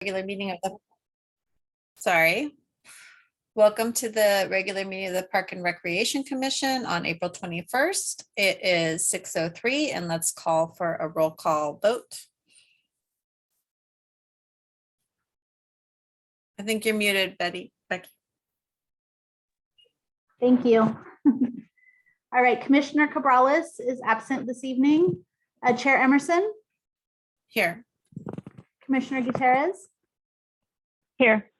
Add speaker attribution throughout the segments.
Speaker 1: Regular meeting of the, sorry. Welcome to the regular meeting of the Park and Recreation Commission on April 21st. It is 6:03 and let's call for a roll call vote. I think you're muted, Becky.
Speaker 2: Thank you. All right, Commissioner Cabrales is absent this evening. Chair Emerson,
Speaker 1: Here.
Speaker 2: Commissioner Gutierrez,
Speaker 3: Here.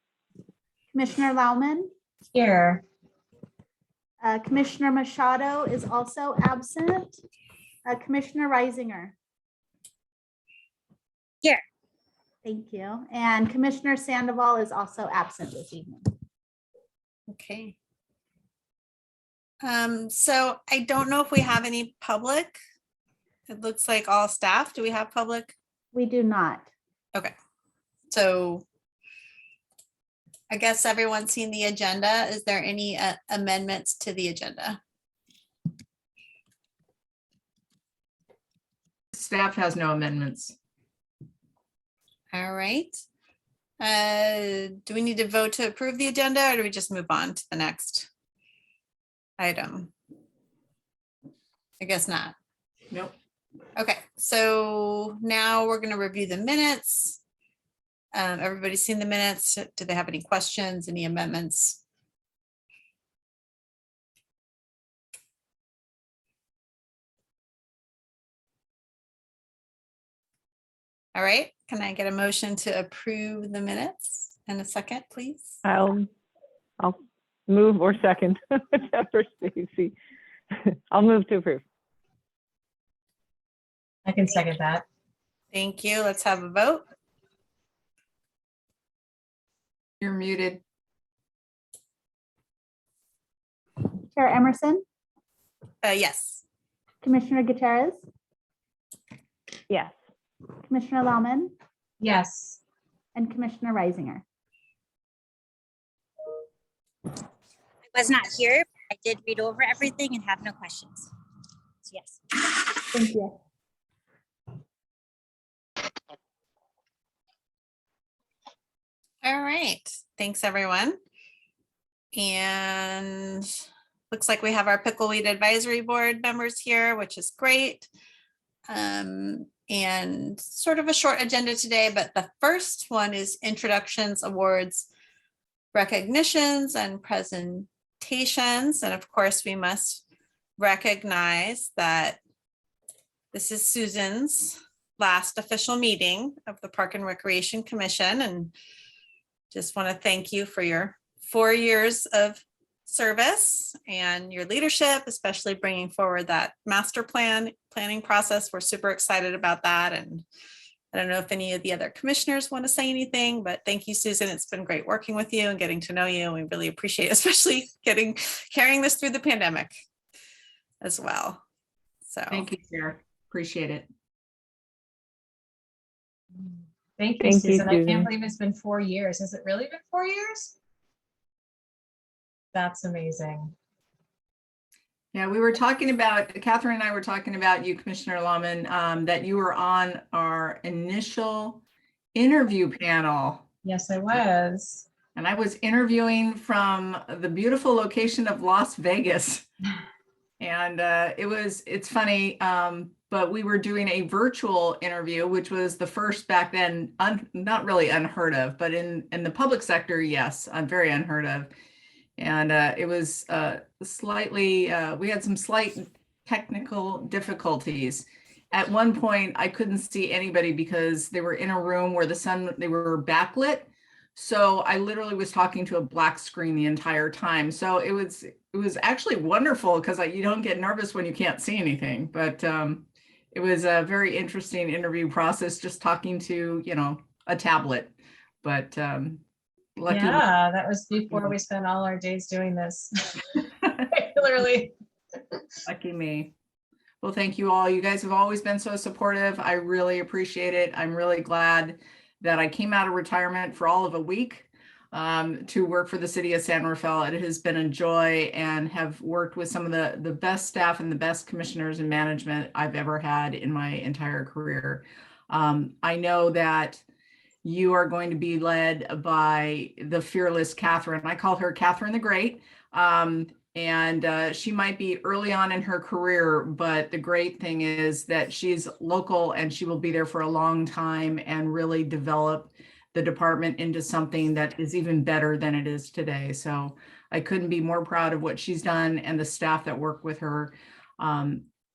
Speaker 2: Commissioner Lauman,
Speaker 3: Here.
Speaker 2: Commissioner Machado is also absent. Commissioner Reisinger.
Speaker 3: Here.
Speaker 2: Thank you. And Commissioner Sandoval is also absent this evening.
Speaker 1: Okay. So I don't know if we have any public. It looks like all staff. Do we have public?
Speaker 2: We do not.
Speaker 1: Okay. So I guess everyone's seen the agenda. Is there any amendments to the agenda?
Speaker 4: Staff has no amendments.
Speaker 1: All right. Do we need to vote to approve the agenda or do we just move on to the next item? I guess not.
Speaker 4: Nope.
Speaker 1: Okay, so now we're going to review the minutes. Everybody's seen the minutes. Do they have any questions, any amendments? All right, can I get a motion to approve the minutes in a second, please?
Speaker 3: I'll move or second, whichever Stacy. I'll move to approve.
Speaker 5: I can second that.
Speaker 1: Thank you. Let's have a vote.
Speaker 4: You're muted.
Speaker 2: Chair Emerson,
Speaker 1: Yes.
Speaker 2: Commissioner Gutierrez,
Speaker 3: Yes.
Speaker 2: Commissioner Lauman,
Speaker 5: Yes.
Speaker 2: and Commissioner Reisinger.
Speaker 6: I was not here. I did read over everything and have no questions. So yes.
Speaker 2: Thank you.
Speaker 1: All right. Thanks, everyone. And looks like we have our Pickleweed Advisory Board members here, which is great. And sort of a short agenda today, but the first one is introductions, awards, recognitions, and presentations. And of course, we must recognize that this is Susan's last official meeting of the Park and Recreation Commission. And just want to thank you for your 4 years of service and your leadership, especially bringing forward that master planning process. We're super excited about that. And I don't know if any of the other commissioners want to say anything, but thank you, Susan. It's been great working with you and getting to know you. We really appreciate, especially carrying this through the pandemic as well. So
Speaker 4: Thank you, Chair. Appreciate it.
Speaker 5: Thank you,
Speaker 3: Thank you,
Speaker 5: Susan. I
Speaker 3: Susan.
Speaker 5: can't believe it's been 4 years. Has it really been 4 years? That's amazing.
Speaker 4: Yeah, we were talking about, Catherine and I were talking about you, Commissioner Lauman, that you were on our initial interview panel.
Speaker 5: Yes, I was.
Speaker 4: And I was interviewing from the beautiful location of Las Vegas. And it's funny, but we were doing a virtual interview, which was the first back then, not really unheard of, but in the public sector, yes, very unheard of. And it was slightly, we had some slight technical difficulties. At one point, I couldn't see anybody because they were in a room where they were backlit. So I literally was talking to a black screen the entire time. So it was actually wonderful because you don't get nervous when you can't see anything. But it was a very interesting interview process, just talking to, a tablet. But lucky.
Speaker 5: Yeah, that was before we spent all our days doing this. Regularly.
Speaker 4: Lucky me. Well, thank you all. You guys have always been so supportive. I really appreciate it. I'm really glad that I came out of retirement for all of a week to work for the city of San Rafael. It has been a joy and have worked with some of the best staff and the best commissioners and management I've ever had in my entire career. I know that you are going to be led by the fearless Catherine. I call her Catherine the Great. And she might be early on in her career, but the great thing is that she's local and she will be there for a long time and really develop the department into something that is even better than it is today. So I couldn't be more proud of what she's done and the staff that work with her.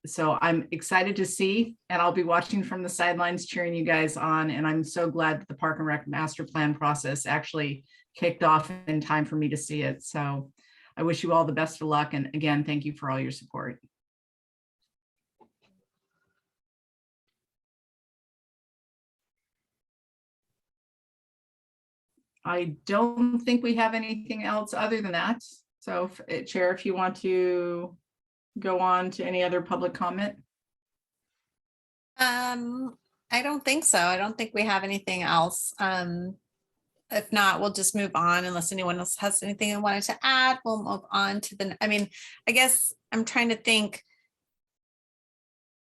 Speaker 4: So I'm excited to see, and I'll be watching from the sidelines cheering you guys on. And I'm so glad that the Park and Rec master plan process actually kicked off in time for me to see it. So I wish you all the best of luck. And again, thank you for all your support. I don't think we have anything else other than that. So Chair, if you want to go on to any other public comment.
Speaker 1: I don't think so. I don't think we have anything else. If not, we'll just move on unless anyone else has anything they wanted to add. We'll move on to the, I mean, I guess I'm trying to think.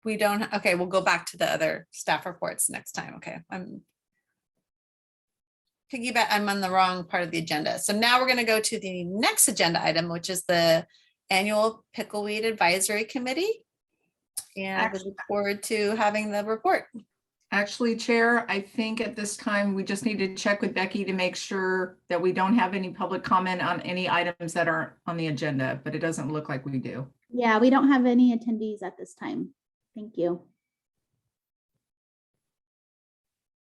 Speaker 1: We don't, okay, we'll go back to the other staff reports next time. Okay, I'm on the wrong part of the agenda. So now we're going to go to the next agenda item, which is the annual Pickleweed Advisory Committee. And we look forward to having the report.
Speaker 4: Actually, Chair, I think at this time, we just need to check with Becky to make sure that we don't have any public comment on any items that aren't on the agenda, but it doesn't look like we do.
Speaker 2: Yeah, we don't have any attendees at this time. Thank you.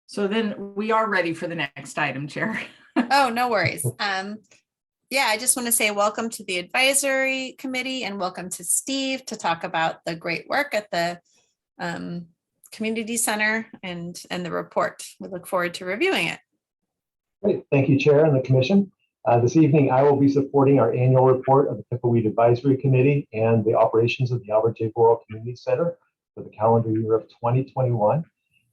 Speaker 4: So then we are ready for the next item, Chair.
Speaker 1: Oh, no worries. Yeah, I just want to say welcome to the advisory committee and welcome to Steve to talk about the great work at the community center and the report. We look forward to reviewing it.
Speaker 7: Great. Thank you, Chair and the Commission. This evening, I will be supporting our annual report of the Pickleweed Advisory Committee and the operations of the Albert J. Boral Community Center for the calendar year of 2021.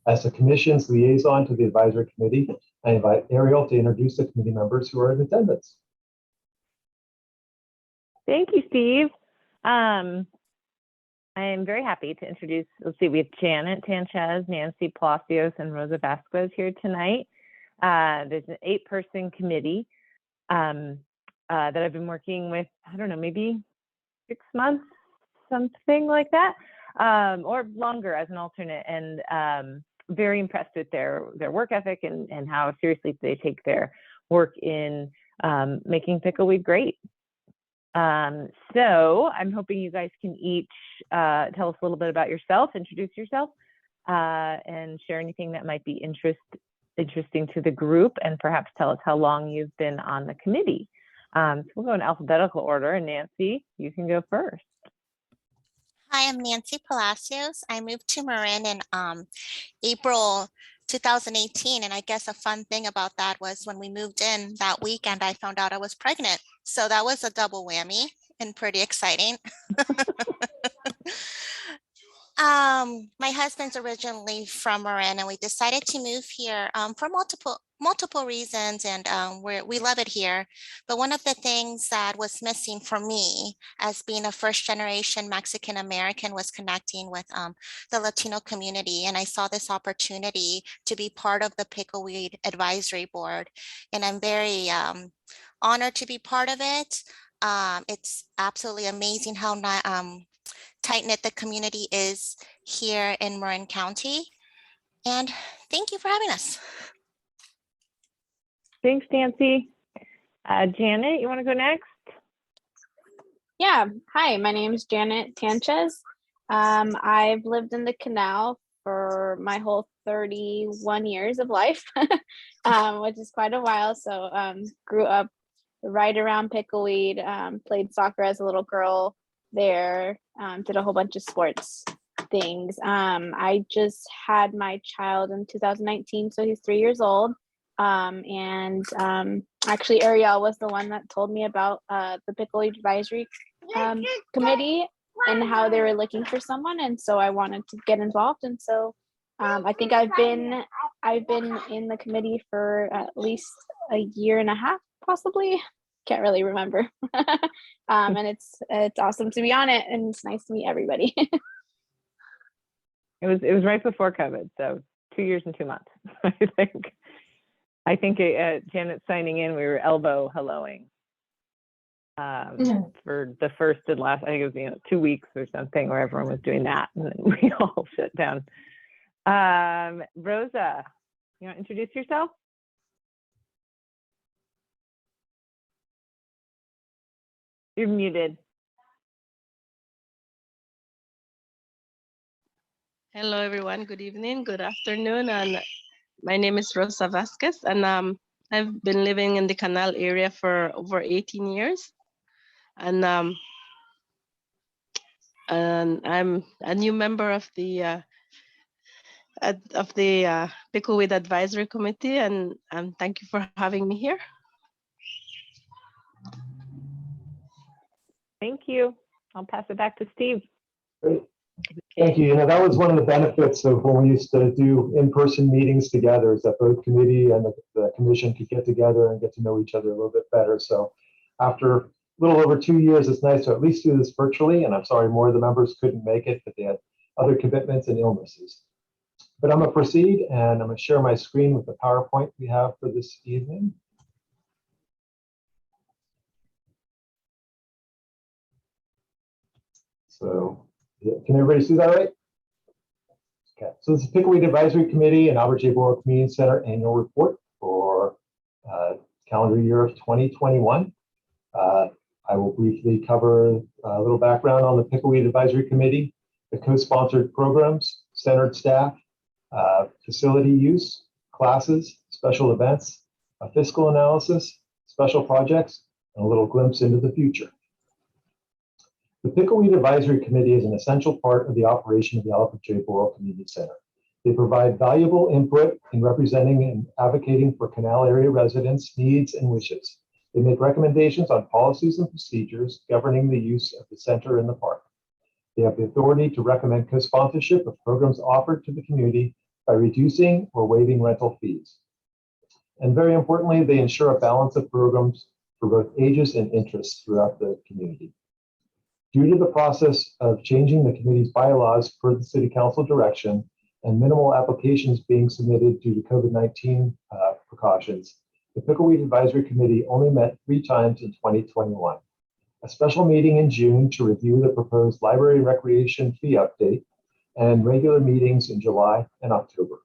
Speaker 7: As the Commission's liaison to the Advisory Committee, I invite Ariel to introduce the committee members who are in attendance.
Speaker 3: Thank you, Steve. I am very happy to introduce, let's see, we have Janet Sanchez, Nancy Palacios, and Rosa Vazquez here tonight. There's an 8-person committee that I've been working with, I don't know, maybe 6 months, something like that, or longer as an alternate, and very impressed with their work ethic and how seriously they take their work in making Pickleweed great. So I'm hoping you guys can each tell us a little bit about yourself, introduce yourself, and share anything that might be interesting to the group, and perhaps tell us how long you've been on the committee. So we'll go in alphabetical order, and Nancy, you can go first.
Speaker 8: Hi, I'm Nancy Palacios. I moved to Marin in April 2018, and I guess a fun thing about that was when we moved in that weekend, I found out I was pregnant. So that was a double whammy and pretty exciting. My husband's originally from Marin, and we decided to move here for multiple reasons, and we love it here. But one of the things that was missing for me as being a first-generation Mexican American was connecting with the Latino community, and I saw this opportunity to be part of the Pickleweed Advisory Board, and I'm very honored to be part of it. It's absolutely amazing how tight-knit the community is here in Marin County. And thank you for having us.
Speaker 3: Thanks, Nancy. Janet, you want to go next?
Speaker 9: Yeah. Hi, my name is Janet Sanchez. I've lived in the Canal for my whole 31 years of life, which is quite a while. So grew up right around Pickleweed, played soccer as a little girl there, did a whole bunch of sports things. I just had my child in 2019, so he's 3 years old. Actually, Ariel was the one that told me about the Pickleweed Advisory Committee and how they were looking for someone, and so I wanted to get involved. And so I think I've been in the committee for at least a year and a half, possibly. Can't really remember. And it's awesome to be on it, and it's nice to meet everybody.
Speaker 3: It was right before COVID, so 2 years and 2 months, I think. I think Janet signing in, we were elbow helloing for the first and last, I think it was 2 weeks or something where everyone was doing that and then we all shut down. Rosa, you want to introduce yourself? You're muted.
Speaker 10: Hello, everyone. Good evening, good afternoon. And my name is Rosa Vazquez, and I've been living in the Canal area for over 18 years. And I'm a new member of the Pickleweed Advisory Committee, and thank you for having me here.
Speaker 3: Thank you. I'll pass it back to Steve.
Speaker 7: Great. Thank you. You know, that was one of the benefits of when we used to do in-person meetings together, is that both committee and the commission could get together and get to know each other a little bit better. So after a little over 2 years, it's nice to at least do this virtually. And I'm sorry more of the members couldn't make it, but they had other commitments and illnesses. But I'm going to proceed, and I'm going to share my screen with the PowerPoint we have for this evening. So can everybody see that right? Okay, so this is Pickleweed Advisory Committee and Albert J. Boral Community Center annual report for calendar year of 2021. I will briefly cover a little background on the Pickleweed Advisory Committee, the co-sponsored programs, centered staff, facility use, classes, special events, a fiscal analysis, special projects, and a little glimpse into the future. The Pickleweed Advisory Committee is an essential part of the operation of the Albert J. Boral Community Center. They provide valuable input in representing and advocating for Canal area residents' needs and wishes. They make recommendations on policies and procedures governing the use of the center and the park. They have the authority to recommend co-sponsorship of programs offered to the community by reducing or waiving rental fees. And very importantly, they ensure a balance of programs for both ages and interests throughout the community. Due to the process of changing the committee's bylaws per the City Council direction and minimal applications being submitted due to COVID-19 precautions, the Pickleweed Advisory Committee only met 3 times in 2021. A special meeting in June to review the proposed library recreation fee update, and regular meetings in July and October.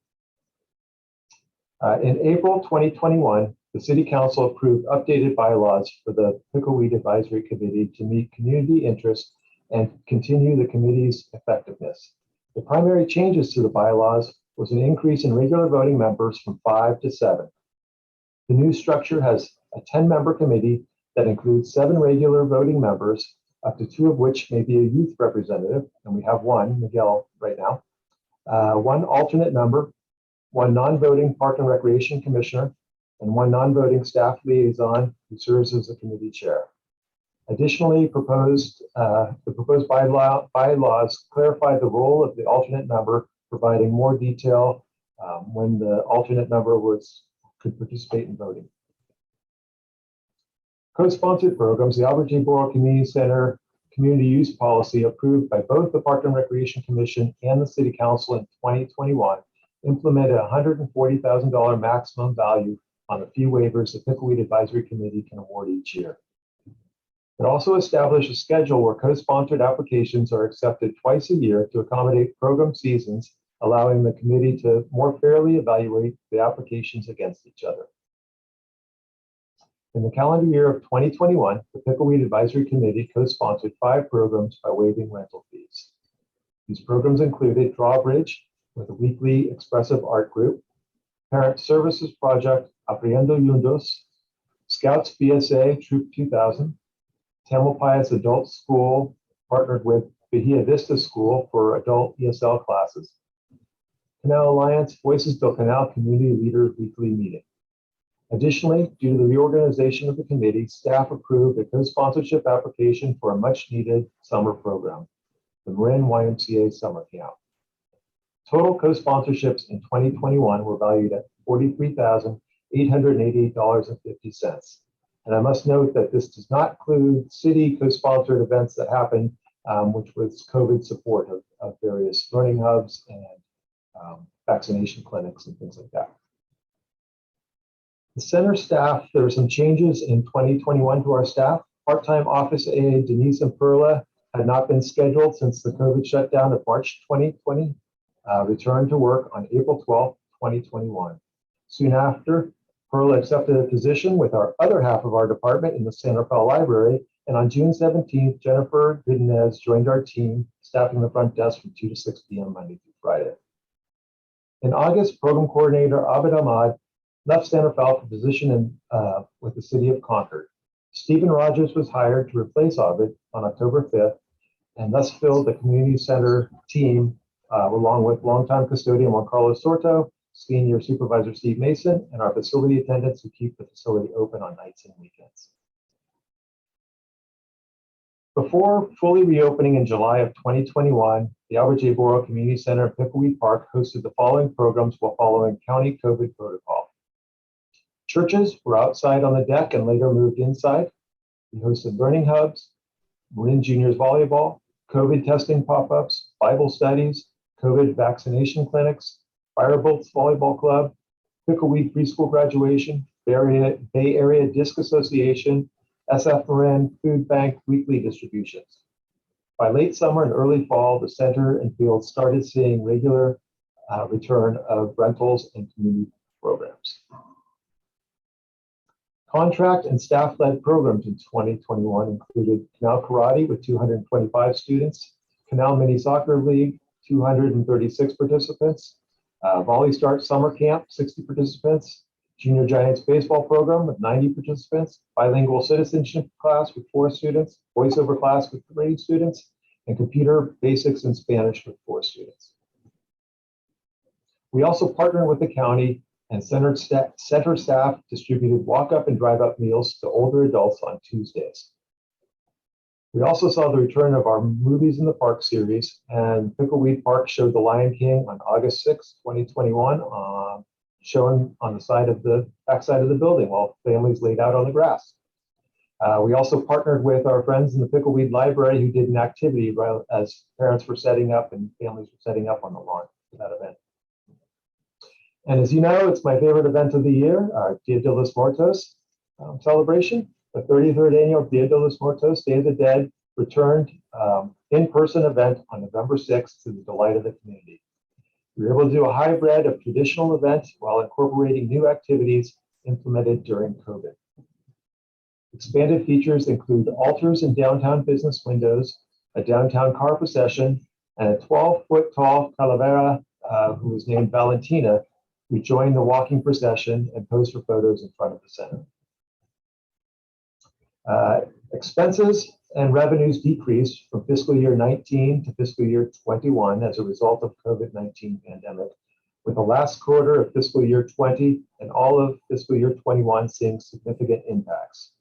Speaker 7: In April 2021, the City Council approved updated bylaws for the Pickleweed Advisory Committee to meet community interest and continue the committee's effectiveness. The primary changes to the bylaws was an increase in regular voting members from 5 to 7. The new structure has a 10-member committee that includes 7 regular voting members, up to 2 of which may be a youth representative, and we have 1, Miguel, right now, 1 alternate member, 1 non-voting Park and Recreation Commissioner, and 1 non-voting staff liaison who serves as the committee chair. Additionally, the proposed bylaws clarify the role of the alternate member, providing more detail when the alternate member could participate in voting. Co-sponsored programs, the Albert J. Boral Community Center community use policy approved by both the Park and Recreation Commission and the City Council in 2021 implemented a $140,000 maximum value on the fee waivers the Pickleweed Advisory Committee can award each year. It also established a schedule where co-sponsored applications are accepted twice a year to accommodate program seasons, allowing the committee to more fairly evaluate the applications against each other. In the calendar year of 2021, the Pickleweed Advisory Committee co-sponsored 5 programs by waiving rental fees. These programs included Drawbridge with a weekly expressive art group, Parent Services Project Apriendo Juntos, Scouts BSA Troop 2000, Tamalpais Adult School partnered with Bahia Vista School for adult ESL classes, Canal Alliance Voices del Canal Community Leader Weekly Meeting. Additionally, due to the reorganization of the committee, staff approved a co-sponsorship application for a much-needed summer program, the Marin YMCA Summer Camp. Total co-sponsorships in 2021 were valued at $43,888.50. And I must note that this does not include city co-sponsored events that happened, which was COVID support of various learning hubs and vaccination clinics and things like that. The center staff, there were some changes in 2021 to our staff. Part-time office aide Denise and Perla had not been scheduled since the COVID shutdown of March 2020, returned to work on April 12th, 2021. Soon after, Perla accepted a position with our other half of our department in the San Rafael Library, and on June 17th, Jennifer Goodenez joined our team, staffing the front desk from 2 to 6 p.m. Monday through Friday. In August, program coordinator Abed Ahmad left San Rafael for position with the city of Concord. Stephen Rogers was hired to replace Abed on October 5th, and thus filled the community center team along with longtime custodian Juan Carlos Sorto, senior supervisor Steve Mason, and our facility attendants who keep the facility open on nights and weekends. Before fully reopening in July of 2021, the Albert J. Borrow Community Center at Pickleweed Park hosted the following programs while following county COVID protocol. Churches were outside on the deck and later moved inside. We hosted learning hubs, Marin Juniors volleyball, COVID testing pop-ups, Bible studies, COVID vaccination clinics, Firebolts Volleyball Club, Pickleweed Preschool Graduation, Bay Area Disc Association, SF Marin Food Bank weekly distributions. By late summer and early fall, the center and field started seeing regular return of rentals and community programs. Contract and staff-led programs in 2021 included Canal Karate with 225 students, Canal Mini Soccer League, 236 participants, Volley Start Summer Camp, 60 participants, Junior Giants baseball program with 90 participants, bilingual citizenship class with 4 students, voiceover class with 3 students, and computer basics in Spanish with 4 students. We also partnered with the county and center staff distributed walk-up and drive-up meals to older adults on Tuesdays. We also saw the return of our Movies in the Park series, and Pickleweed Park showed The Lion King on August 6, 2021, shown on the backside of the building while families laid out on the grass. We also partnered with our friends in the Pickleweed Library who did an activity as parents were setting up and families were setting up on the lawn for that event. And as you know, it's my favorite event of the year, our Dia de los Muertos celebration. The 33rd annual Dia de los Muertos, Day of the Dead, returned in-person event on November 6th to the delight of the community. We were able to do a hybrid of traditional events while incorporating new activities implemented during COVID. Expanded features include altars in downtown business windows, a downtown car procession, and a 12-foot tall calavera who was named Valentina, who joined the walking procession and posed for photos in front of the center. Expenses and revenues decreased from fiscal year 19 to fiscal year 21 as a result of COVID-19 pandemic, with the last quarter of fiscal year 20 and all of fiscal year 21 seeing significant impacts.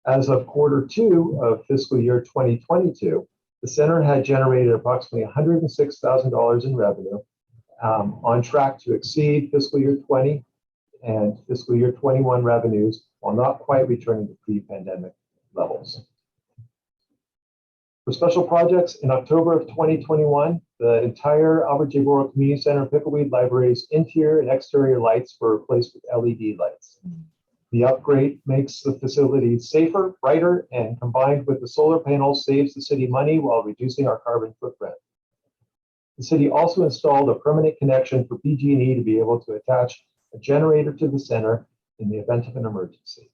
Speaker 7: As of quarter 2 of fiscal year 2022, the center had generated approximately $106,000 in revenue, on track to exceed fiscal year 20 and fiscal year 21 revenues while not quite returning to pre-pandemic levels. For special projects, in October of 2021, the entire Albert J. Borrow Community Center Pickleweed Library's interior and exterior lights were replaced with LED lights. The upgrade makes the facility safer, brighter, and combined with the solar panels saves the city money while reducing our carbon footprint. The city also installed a permanent connection for PG&E to be able to attach a generator to the center in the event of an emergency.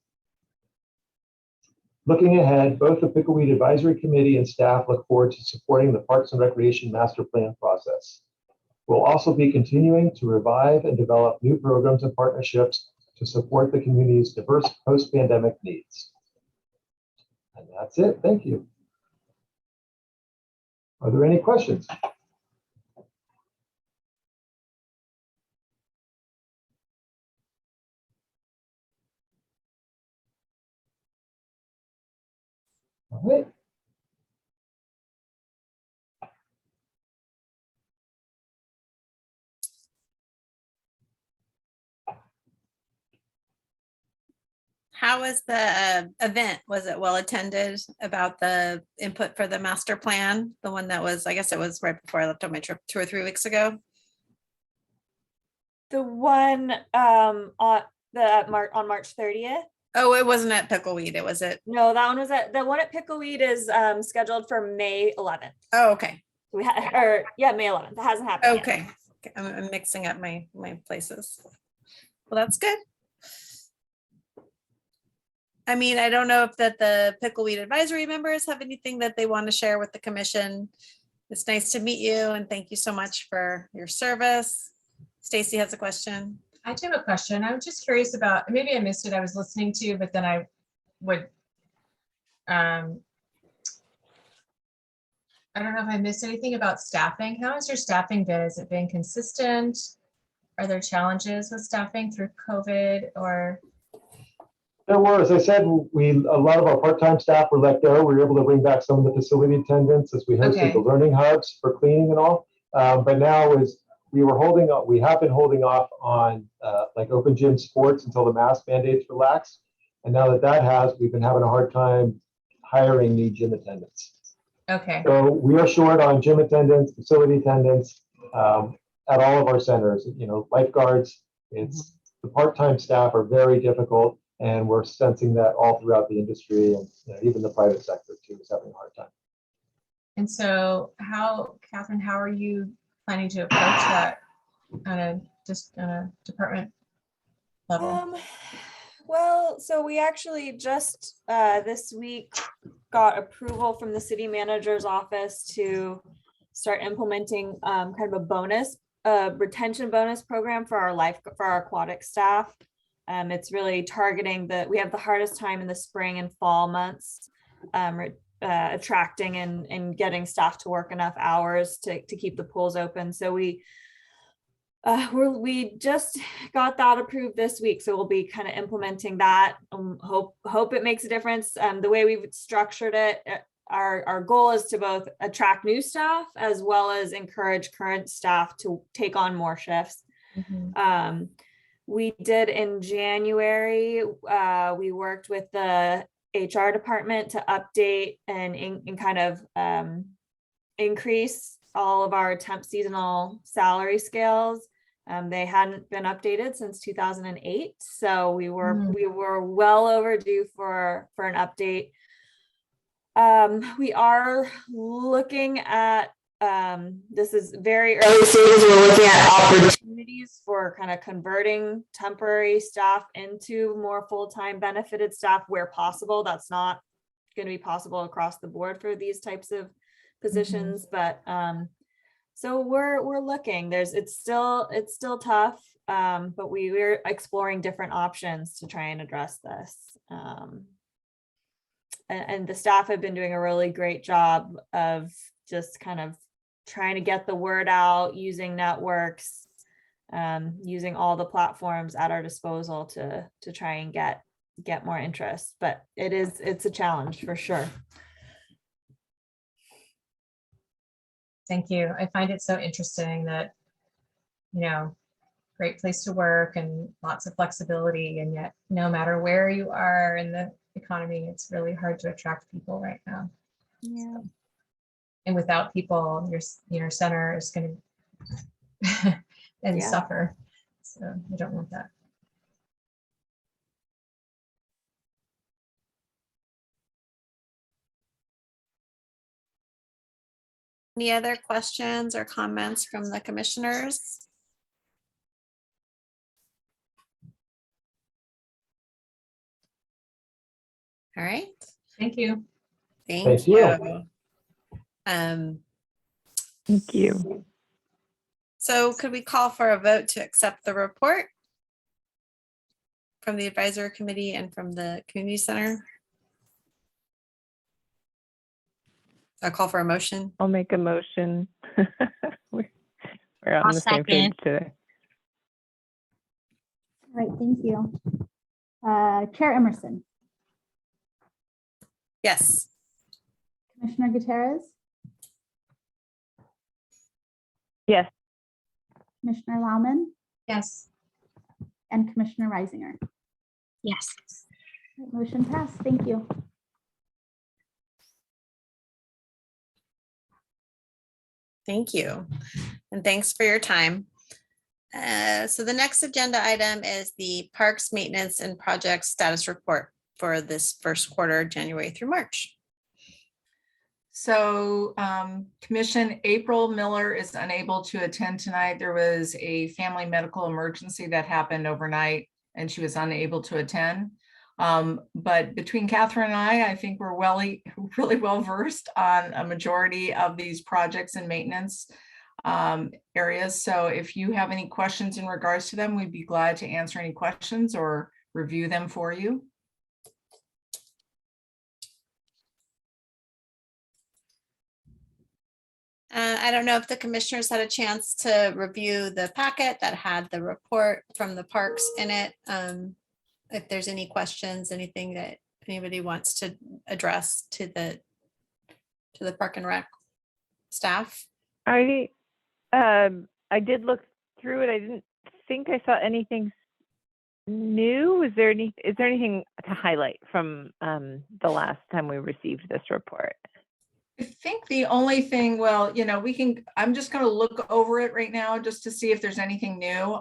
Speaker 7: Looking ahead, both the Pickleweed Advisory Committee and staff look forward to supporting the Parks and Recreation Master Plan process. We'll also be continuing to revive and develop new programs and partnerships to support the community's diverse post-pandemic needs. And that's it. Thank you. Are there any questions? All right.
Speaker 1: How was the event? Was it well attended about the input for the master plan? The one that was, I guess it was right before I left on my trip 2 or 3 weeks ago.
Speaker 11: The one On March 30th.
Speaker 1: Oh, it wasn't at Pickleweed. It was at,
Speaker 11: No, that one was the one at Pickleweed is scheduled for May 11th.
Speaker 1: oh, okay.
Speaker 11: May 11th. That hasn't happened yet.
Speaker 1: Okay. Okay, I'm mixing up my places. Well, that's good. I mean, I don't know if the Pickleweed advisory members have anything that they want to share with the commission. It's nice to meet you and thank you so much for your service. Stacy has a question.
Speaker 5: I do have a question. I was just curious about, maybe I missed it. I was listening to, but then I would, I don't know if I missed anything about staffing. How has your staffing been? Has it been consistent? Are there challenges with staffing through COVID or?
Speaker 7: There were, as I said, a lot of our part-time staff were let go. We were able to bring back some of the facility attendants as we hosted
Speaker 5: Okay.
Speaker 7: the learning hubs for cleaning and all. But now we have been holding off on like open gym sports until the mask mandates relax. And now that has, we've been having a hard time hiring new gym attendants.
Speaker 5: Okay.
Speaker 7: So we are short on gym attendants, facility attendants at all of our centers. You know, lifeguards. It's the part-time staff are very difficult, and we're sensing that all throughout the industry, and even the private sector too is having a hard time.
Speaker 5: And so Catherine, how are you planning to approach that on a department level?
Speaker 11: Well, so we actually just this week got approval from the city manager's office to start implementing kind of a retention bonus program for our aquatic staff. It's really targeting we have the hardest time in the spring and fall months, attracting and getting staff to work enough hours to keep the pools open. So we just got that approved this week, so we'll be kind of implementing that. Hope it makes a difference. The way we've structured it, our goal is to both attract new staff as well as encourage current staff to take on more shifts.
Speaker 5: Mm-hmm.
Speaker 11: We did in January, we worked with the HR department to update and kind of increase all of our temp seasonal salary scales. They hadn't been updated since 2008. So we were well overdue for an update. We are looking at, this is very early stages, we're looking at opportunities for kind of converting temporary staff into more full-time benefited staff where possible. That's not going to be possible across the board for these types of positions, but so we're looking. It's still tough, but we're exploring different options to try and address this. And the staff have been doing a really great job of just kind of trying to get the word out, using networks, using all the platforms at our disposal to try and get more interest. But it's a challenge for sure.
Speaker 5: Thank you. I find it so interesting that, great place to work and lots of flexibility, and yet no matter where you are in the economy, it's really hard to attract people right now.
Speaker 11: Yeah.
Speaker 5: And without people, your center is going to and suffer. So I don't want that.
Speaker 1: Any other questions or comments from the commissioners? All right.
Speaker 5: Thank you.
Speaker 1: Thank
Speaker 7: you.
Speaker 3: Thank you.
Speaker 1: So could we call for a vote to accept the report from the advisory committee and from the community center? I'll call for a motion.
Speaker 3: I'll make a motion. We're on
Speaker 6: I'll
Speaker 3: the same page
Speaker 6: second.
Speaker 3: today.
Speaker 2: All right, thank you. Chair Emerson,
Speaker 1: Yes.
Speaker 2: Commissioner Gutierrez,
Speaker 3: Yes.
Speaker 2: Commissioner Lauman,
Speaker 5: Yes.
Speaker 2: and Commissioner Reisinger.
Speaker 6: Yes.
Speaker 2: Motion passed. Thank you.
Speaker 1: Thank you. And thanks for your time. So the next agenda item is the Parks Maintenance and Project Status Report for this first quarter, January through March.
Speaker 4: So Commission April Miller is unable to attend tonight. There was a family medical emergency that happened overnight and she was unable to attend. But between Catherine and I think we're really well versed on a majority of these projects and maintenance areas. So if you have any questions in regards to them, we'd be glad to answer any questions or review them for you.
Speaker 1: I don't know if the commissioners had a chance to review the packet that had the report from the parks in it. If there's any questions, anything that anybody wants to address to the Park and Rec staff.
Speaker 3: I did look through it. I didn't think I saw anything new. Is there anything to highlight from the last time we received this report?
Speaker 4: I think the only thing, well, I'm just going to look over it right now just to see if there's anything new,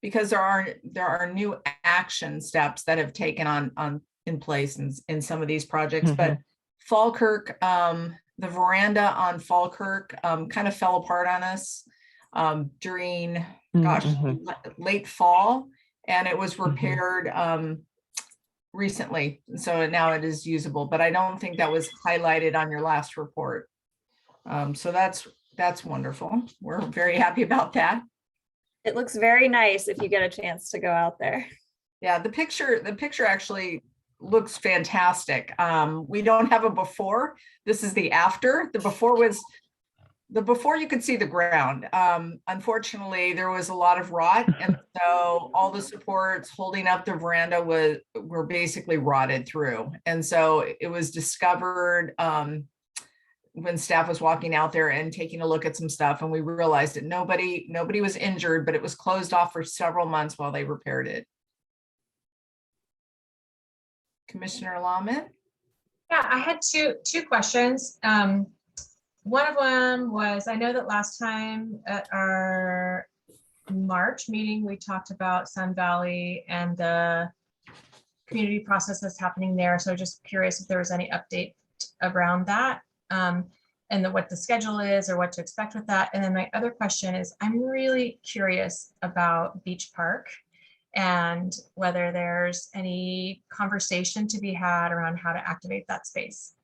Speaker 4: because there are new action steps that have taken on in place in some of these projects. But Falkirk, the veranda on Falkirk kind of fell apart on us during, late fall, and it was repaired recently, so now it is usable, but I don't think that was highlighted on your last report. So that's wonderful. We're very happy about that.
Speaker 11: It looks very nice if you get a chance to go out there.
Speaker 4: Yeah, the picture actually looks fantastic. We don't have a before. This is the after. The before you could see the ground. Unfortunately, there was a lot of rot, and so all the supports holding up the veranda were basically rotted through. And so it was discovered when staff was walking out there and taking a look at some stuff, and we realized that nobody was injured, but it was closed off for several months while they repaired it. Commissioner Lahman?
Speaker 5: Yeah, I had two questions. One of them was, I know that last time at our March meeting, we talked about Sun Valley and the community process that's happening there. So just curious if there was any update around that, and what the schedule is or what to expect with that. And then my other question is, I'm really curious about Beach Park and whether there's any conversation to be had around how to activate that space.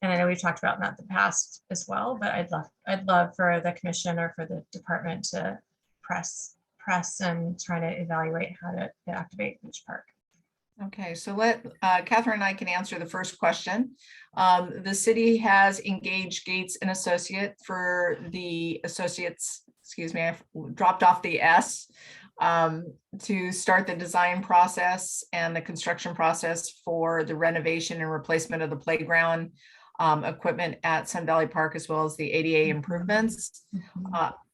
Speaker 5: And I know we've talked about that in the past as well, but I'd love for the commission or for the department to press and try to evaluate how to activate Beach Park.
Speaker 4: Okay, so Catherine and I can answer the first question. The city has engaged Gates and Associates for the associates, excuse me, I dropped off the S, to start the design process and the construction process for the renovation and replacement of the playground equipment at Sun Valley Park, as well as the ADA improvements.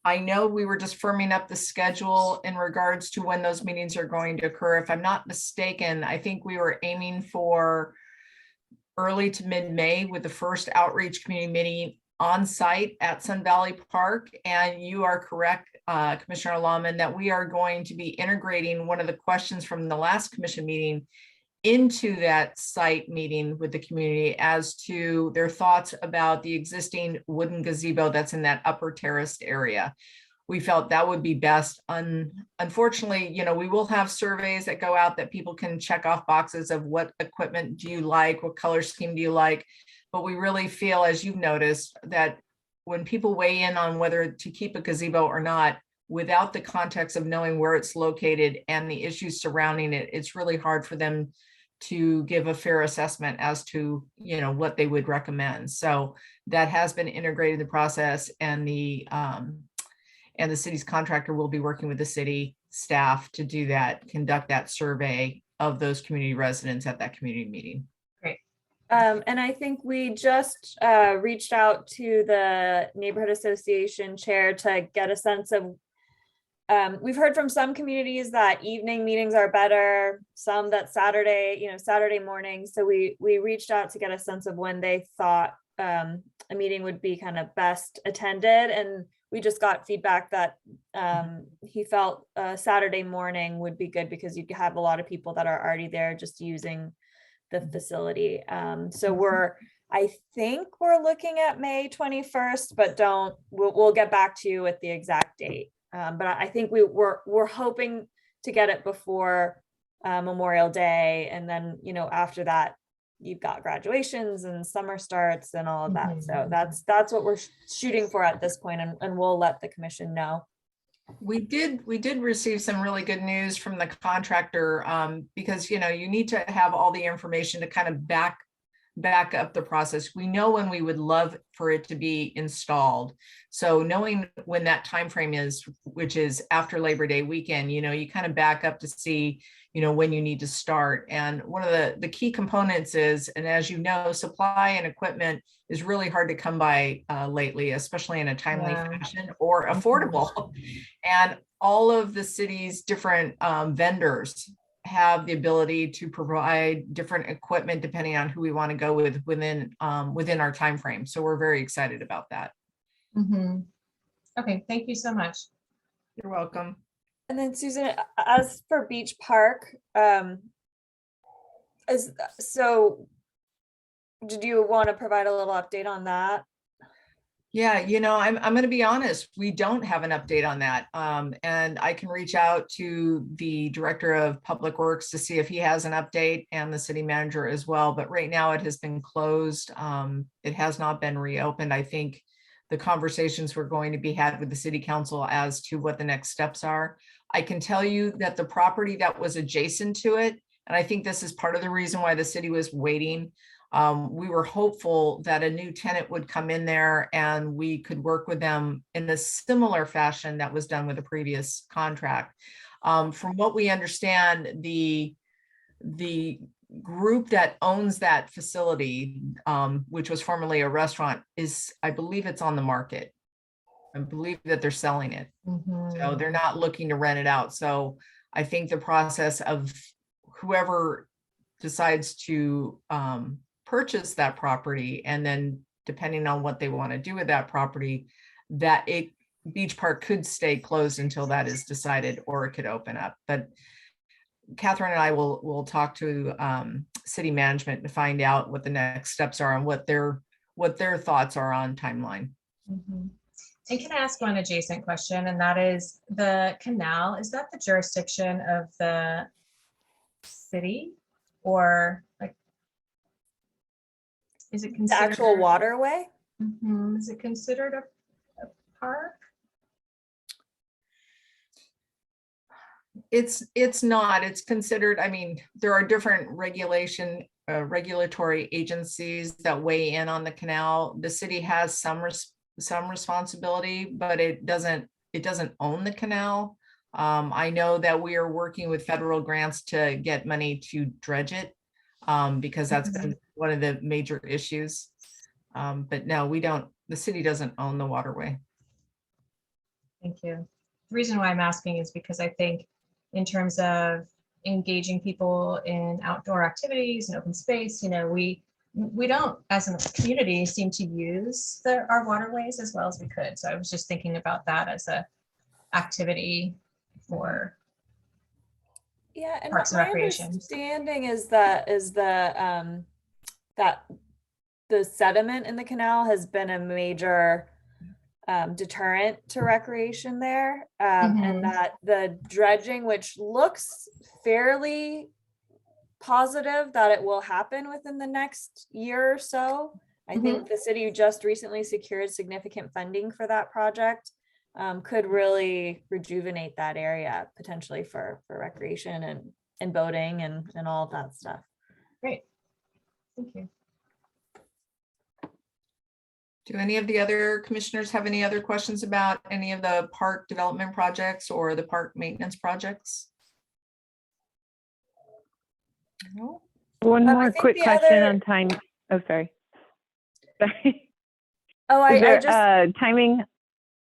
Speaker 4: I know we were just firming up the schedule in regards to when those meetings are going to occur. If I'm not mistaken, I think we were aiming for early to mid-May with the first outreach community meeting on site at Sun Valley Park. And you are correct, Commissioner Lahman, that we are going to be integrating one of the questions from the last commission meeting into that site meeting with the community as to their thoughts about the existing wooden gazebo that's in that upper terraced area. We felt that would be best. Unfortunately, we will have surveys that go out that people can check off boxes of what equipment do you like, what color scheme do you like. But we really feel, as you've noticed, that when people weigh in on whether to keep a gazebo or not, without the context of knowing where it's located and the issues surrounding it, it's really hard for them to give a fair assessment as to what they would recommend. So that has been integrated in the process, and the city's contractor will be working with the city staff to do that, conduct that survey of those community residents at that community meeting.
Speaker 5: Great.
Speaker 11: And I think we just reached out to the neighborhood association chair to get a sense of, we've heard from some communities that evening meetings are better, some that Saturday morning. So we reached out to get a sense of when they thought a meeting would be kind of best attended. And we just got feedback that he felt Saturday morning would be good because you have a lot of people that are already there just using the facility. So I think we're looking at May 21st, but we'll get back to you with the exact date. But I think we're hoping to get it before Memorial Day. And then, after that, you've got graduations and summer starts and all of that. So that's what we're shooting for at this point, and we'll let the commission know.
Speaker 4: We did receive some really good news from the contractor, because you need to have all the information to kind of back up the process. We know when we would love for it to be installed. So knowing when that time frame is, which is after Labor Day weekend, you kind of back up to see, when you need to start. And one of the key components is, and as you know, supply and equipment is really hard to come by lately, especially in a timely fashion or affordable. And all of the city's different vendors have the ability to provide different equipment depending on who we want to go with within our time frame. So we're very excited about that.
Speaker 5: Okay, thank you so much.
Speaker 4: You're welcome.
Speaker 11: And then Susan, as for Beach Park, did you want to provide a little update on that?
Speaker 4: Yeah, I'm going to be honest, we don't have an update on that. And I can reach out to the Director of Public Works to see if he has an update, and the city manager as well. But right now it has been closed. It has not been reopened. I think the conversations were going to be had with the city council as to what the next steps are. I can tell you that the property that was adjacent to it, and I think this is part of the reason why the city was waiting, we were hopeful that a new tenant would come in there and we could work with them in a similar fashion that was done with the previous contract. From what we understand, the group that owns that facility, which was formerly a restaurant, I believe it's on the market. I believe that they're selling it. So they're not looking to rent it out. So I think the process of whoever decides to purchase that property, and then depending on what they want to do with that property, Beach Park could stay closed until that is decided, or it could open up. But Catherine and I will talk to city management to find out what the next steps are and what their thoughts are on timeline.
Speaker 5: And can I ask one adjacent question? And that is, the canal, is that the jurisdiction of the city, or like, is it considered
Speaker 11: The actual waterway?
Speaker 5: Is it considered a park?
Speaker 4: It's not. It's considered, there are different regulatory agencies that weigh in on the canal. The city has some responsibility, but it doesn't own the canal. I know that we are working with federal grants to get money to dredge it, because that's been one of the major issues. But no, the city doesn't own the waterway.
Speaker 5: Thank you. The reason why I'm asking is because I think in terms of engaging people in outdoor activities and open space, we don't, as a community, seem to use our waterways as well as we could. So I was just thinking about that as a activity for
Speaker 11: and
Speaker 5: Parks and
Speaker 11: my
Speaker 5: Recreation.
Speaker 11: understanding is that the sediment in the canal has been a major deterrent to recreation there, and that the dredging, which looks fairly positive that it will happen within the next year or so. I think the city just recently secured significant funding for that project, could really rejuvenate that area potentially for recreation and boating and all of that stuff.
Speaker 5: Great. Thank you.
Speaker 4: Do any of the other commissioners have any other questions about any of the park development projects or the park maintenance projects? No.
Speaker 3: One
Speaker 11: I
Speaker 3: more
Speaker 11: think
Speaker 3: quick
Speaker 11: the
Speaker 3: question
Speaker 11: other-
Speaker 3: on time. Oh, sorry. Sorry.
Speaker 11: Oh,
Speaker 3: Is there,
Speaker 11: I just
Speaker 3: timing?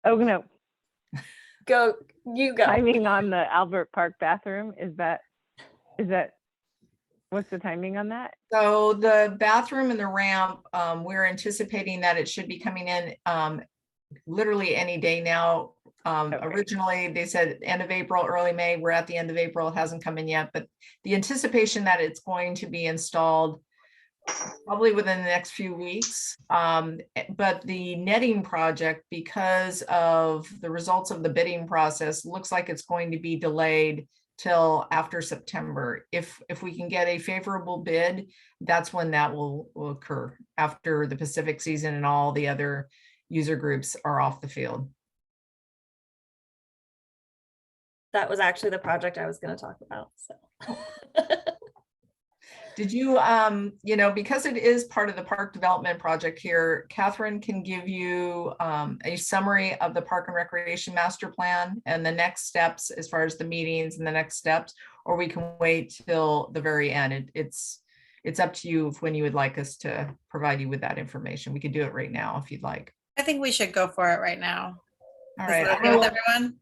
Speaker 3: Oh, no.
Speaker 11: you go.
Speaker 3: Timing on the Albert Park bathroom, is that, what's the timing on that?
Speaker 4: So the bathroom and the ramp, we're anticipating that it should be coming in literally any day now.
Speaker 3: Okay.
Speaker 4: Originally, they said end of April, early May. We're at the end of April. It hasn't come in yet, but the anticipation that it's going to be installed probably within the next few weeks. But the netting project, because of the results of the bidding process, looks like it's going to be delayed till after September. If we can get a favorable bid, that's when that will occur, after the Pacific season and all the other user groups are off the field.
Speaker 11: That was actually the project I was going to talk about. So.
Speaker 4: Did you, because it is part of the park development project here, Catherine can give you a summary of the Park and Recreation Master Plan and the next steps as far as the meetings and the next steps, or we can wait till the very end. It's up to you when you would like us to provide you with that information. We could do it right now if you'd like.
Speaker 1: I think we should go for it right now.
Speaker 4: All
Speaker 1: Is
Speaker 4: right.
Speaker 1: that okay with everyone?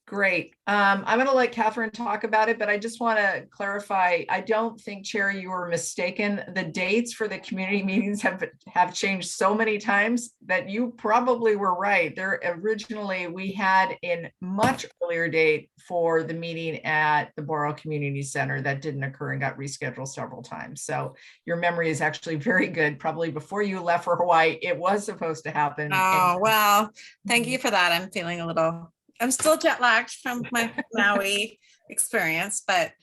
Speaker 4: Great. I'm going to let Catherine talk about it, but I just want to clarify. I don't think, Chair, you were mistaken. The dates for the community meetings have changed so many times that you probably were right. There originally we had a much earlier date for the meeting at the Borough Community Center that didn't occur and got rescheduled several times. So your memory is actually very good. Probably before you left for Hawaii, it was supposed to happen.
Speaker 1: Oh, well, thank you for that. I'm feeling I'm still jet lagged from my Maui experience, but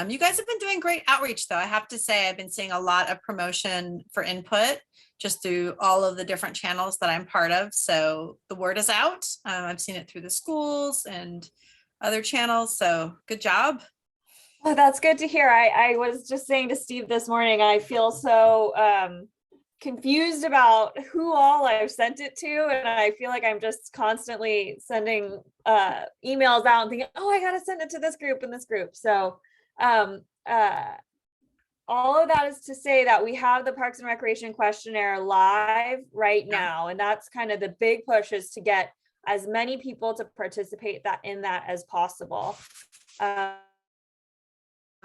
Speaker 1: you guys have been doing great outreach though. I have to say, I've been seeing a lot of promotion for input just through all of the different channels that I'm part of. So the word is out. I've seen it through the schools and other channels. So good job.
Speaker 11: Oh, that's good to hear. I was just saying to Steve this morning, I feel so confused about who all I've sent it to, and I feel like I'm just constantly sending emails out and thinking, oh, I gotta send it to this group and this group. So all of that is to say that we have the Parks and Recreation Questionnaire live right now, and that's kind of the big push, is to get as many people to participate in that as possible.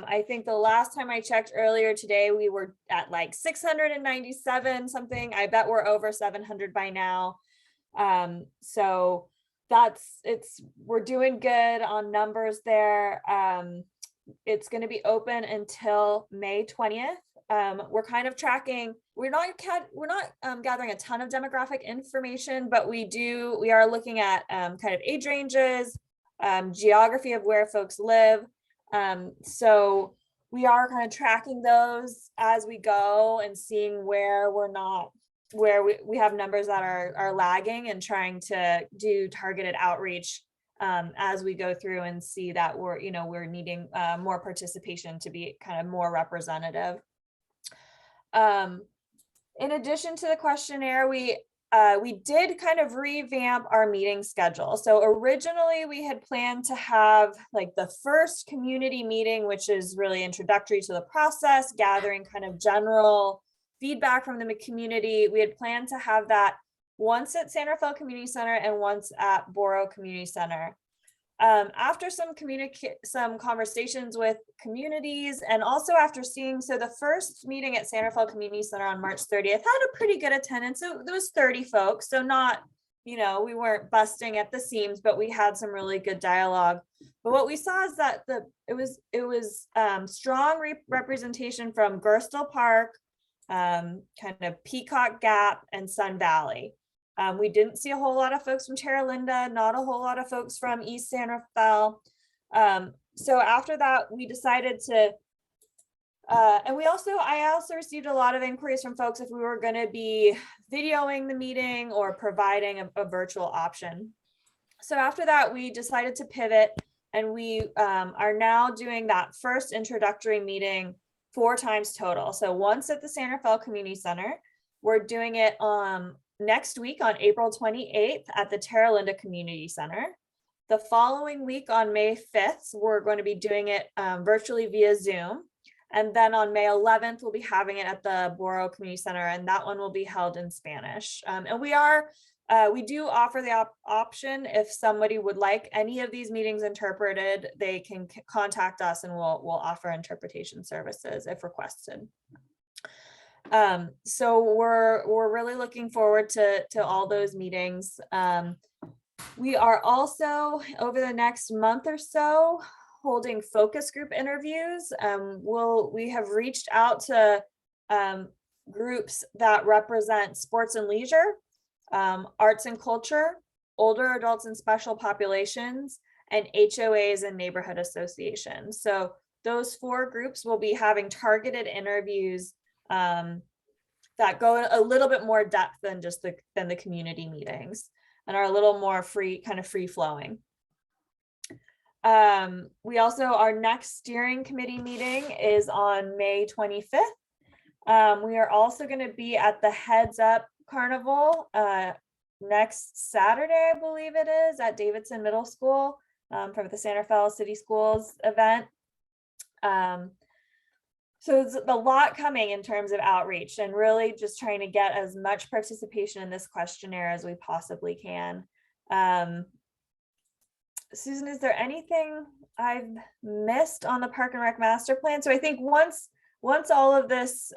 Speaker 11: I think the last time I checked earlier today, we were at like 697 something. I bet we're over 700 by now. So we're doing good on numbers there. It's going to be open until May 20th. We're kind of tracking, we're not gathering a ton of demographic information, but we are looking at kind of age ranges, geography of where folks live. So we are kind of tracking those as we go and seeing where we have numbers that are lagging, and trying to do targeted outreach as we go through and see that we're needing more participation to be kind of more representative. In addition to the questionnaire, we did kind of revamp our meeting schedule. So originally we had planned to have like the first community meeting, which is really introductory to the process, gathering kind of general feedback from the community. We had planned to have that once at San Rafael Community Center and once at Borough Community Center. After some conversations with communities, and also after seeing, so the first meeting at San Rafael Community Center on March 30th had a pretty good attendance. So there was 30 folks, so not, we weren't busting at the seams, but we had some really good dialogue. But what we saw is that it was strong representation from Gerstle Park, kind of Peacock Gap, and Sun Valley. We didn't see a whole lot of folks from Terra Linda, not a whole lot of folks from East San Rafael. So after that, we decided to, and I also received a lot of inquiries from folks if we were going to be videoing the meeting or providing a virtual option. So after that, we decided to pivot, and we are now doing that first introductory meeting 4 times total. So once at the San Rafael Community Center, we're doing it next week on April 28th at the Terra Linda Community Center. The following week on May 5th, we're going to be doing it virtually via Zoom. And then on May 11th, we'll be having it at the Borough Community Center, and that one will be held in Spanish. And we do offer the option, if somebody would like any of these meetings interpreted, they can contact us and we'll offer interpretation services if requested. So we're really looking forward to all those meetings. We are also, over the next month or so, holding focus group interviews. We have reached out to groups that represent sports and leisure, arts and culture, older adults and special populations, and HOAs and neighborhood associations. So those 4 groups will be having targeted interviews that go a little bit more depth than just the community meetings, and are a little more free flowing. We also, our next steering committee meeting is on May 25th. We are also going to be at the Heads Up Carnival next Saturday, I believe it is, at Davidson Middle School for the Santa Fe City Schools event. So there's a lot coming in terms of outreach, and really just trying to get as much participation in this questionnaire as we possibly can. Susan, is there anything I've missed on the Park and Rec Master Plan? So I think once all of this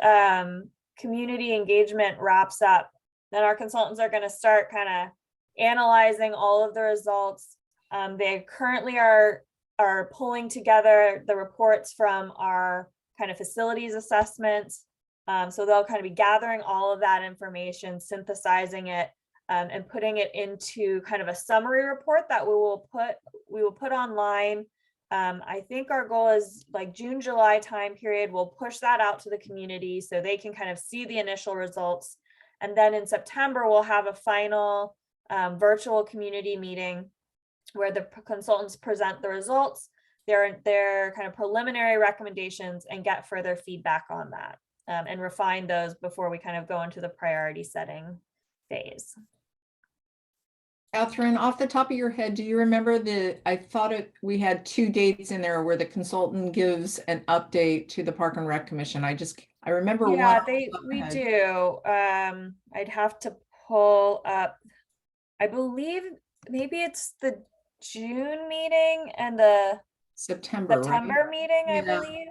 Speaker 11: community engagement wraps up, then our consultants are going to start kind of analyzing all of the results. They currently are pulling together the reports from our kind of facilities assessments. So they'll kind of be gathering all of that information, synthesizing it, and putting it into kind of a summary report that we will put online. I think our goal is like June, July time period. We'll push that out to the community so they can kind of see the initial results. And then in September, we'll have a final virtual community meeting where the consultants present the results, their kind of preliminary recommendations, and get further feedback on that, and refine those before we kind of go into the priority setting phase.
Speaker 4: Catherine, off the top of your head, do you remember we had 2 dates in there where the consultant gives an update to the Park and Rec Commission. I remember one.
Speaker 11: Yeah, we do. I'd have to pull up, I believe maybe it's the June meeting and the
Speaker 4: September
Speaker 11: right? Meeting, I
Speaker 4: Yeah.
Speaker 11: believe.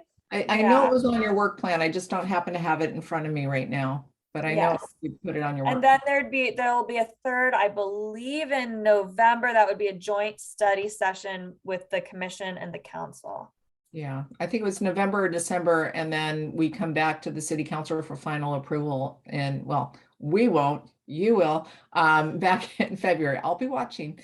Speaker 4: I know it was on your work plan. I just don't happen to have it in front of me right now, but I know
Speaker 11: Yes.
Speaker 4: you put it on your work.
Speaker 11: And then there'll be a third, I believe in November, that would be a joint study session with the commission and the council.
Speaker 4: Yeah, I think it was November or December, and then we come back to the city council for final approval. And well, we won't, you will, back in February. I'll be watching.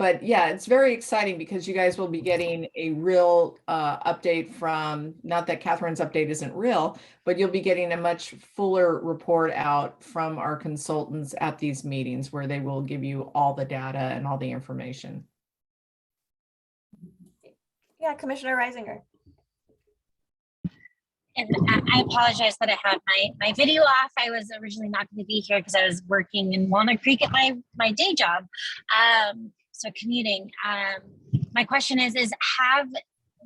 Speaker 4: But yeah, it's very exciting because you guys will be getting a real update from, not that Catherine's update isn't real, but you'll be getting a much fuller report out from our consultants at these meetings where they will give you all the data and all the information.
Speaker 11: Yeah, Commissioner Reisinger.
Speaker 6: And I apologize that I had my video off. I was originally not going to be here because I was working in Walnut Creek at my day job. So commuting. My question is have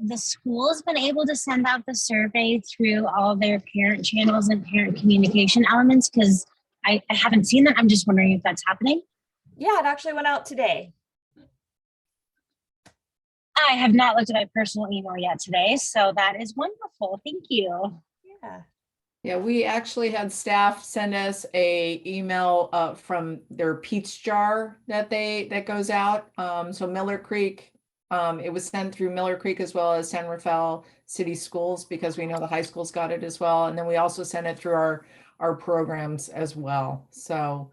Speaker 6: the schools been able to send out the survey through all their parent channels and parent communication elements? Because I haven't seen that. I'm just wondering if that's happening.
Speaker 11: Yeah, it actually went out today.
Speaker 6: I have not looked at my personal email yet today, so that is wonderful. Thank you.
Speaker 11: Yeah.
Speaker 4: Yeah, we actually had staff send us a email from their Pete's jar that goes out. So Miller Creek, it was sent through Miller Creek as well as San Rafael City Schools, because we know the high schools got it as well. And then we also sent it through our programs as well. So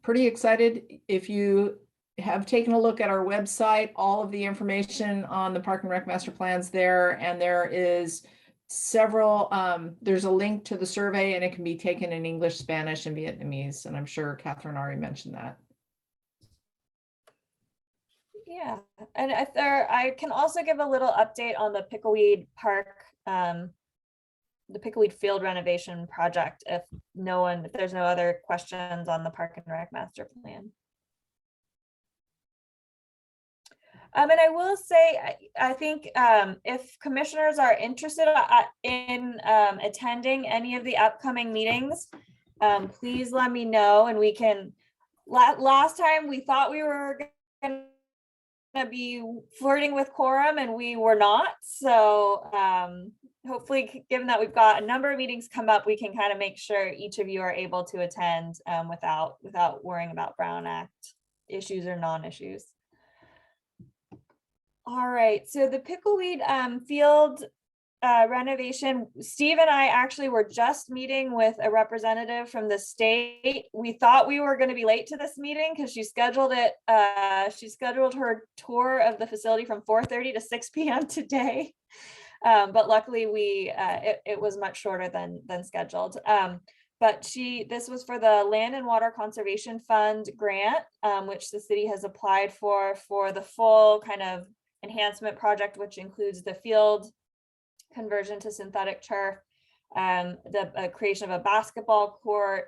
Speaker 4: pretty excited. If you have taken a look at our website, all of the information on the Park and Rec Master Plans there, and there is several, there's a link to the survey, and it can be taken in English, Spanish, and Vietnamese. And I'm sure Catherine already mentioned that.
Speaker 11: Yeah, and I can also give a little update on the Pickleweed Park, the Pickleweed Field renovation project, if there's no other questions on the Park and Rec Master Plan. And I will say, I think if commissioners are interested in attending any of the upcoming meetings, please let me know, and we can. Last time we thought we were going to be flirting with quorum, and we were not. So hopefully, given that we've got a number of meetings come up, we can kind of make sure each of you are able to attend without worrying about Brown Act issues or non-issues. All right, so the Pickleweed field renovation, Steve and I actually were just meeting with a representative from the state. We thought we were going to be late to this meeting because she scheduled her tour of the facility from 4:30 to 6 p.m. today. But luckily it was much shorter than scheduled. But this was for the Land and Water Conservation Fund grant, which the city has applied for the full kind of enhancement project, which includes the field conversion to synthetic turf, the creation of a basketball court,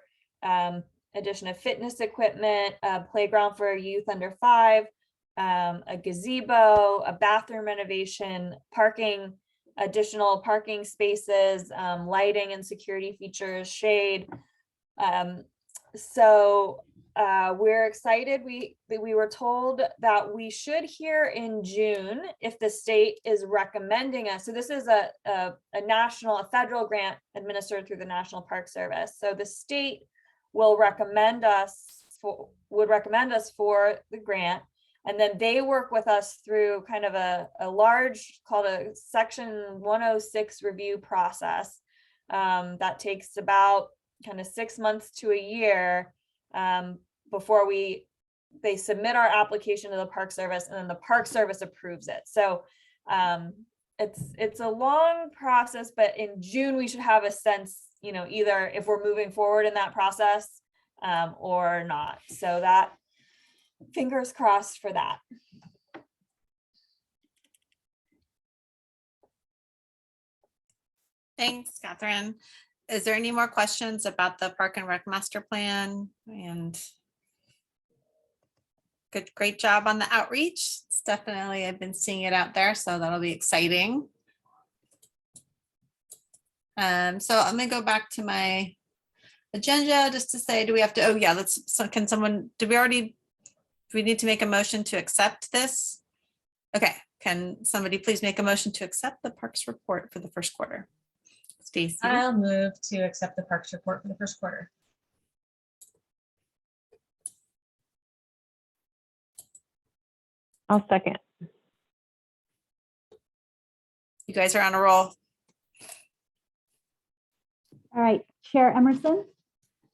Speaker 11: addition of fitness equipment, a playground for youth under 5, a gazebo, a bathroom renovation, additional parking spaces, lighting and security features, shade. So we're excited. We were told that we should hear in June if the state is recommending us. So this is a federal grant administered through the National Park Service. So the state would recommend us for the grant. And then they work with us through kind of a large, called a Section 106 review process that takes about kind of 6 months to a year before they submit our application to the Park Service, and then the Park Service approves it. So it's a long process, but in June we should have a sense, either if we're moving forward in that process or not. So that, fingers crossed for that.
Speaker 1: Thanks, Catherine. Is there any more questions about the Park and Rec Master Plan? And great job on the outreach. It's definitely, I've been seeing it out there, so that'll be exciting. So I'm gonna go back to my agenda just to say, do we have to, do we need to make a motion to accept this? Okay, can somebody please make a motion to accept the Parks report for the first quarter? Stacy.
Speaker 5: I'll move to accept the Parks report for the first quarter.
Speaker 3: I'll second.
Speaker 1: You guys are on a roll.
Speaker 2: All right, Chair Emerson,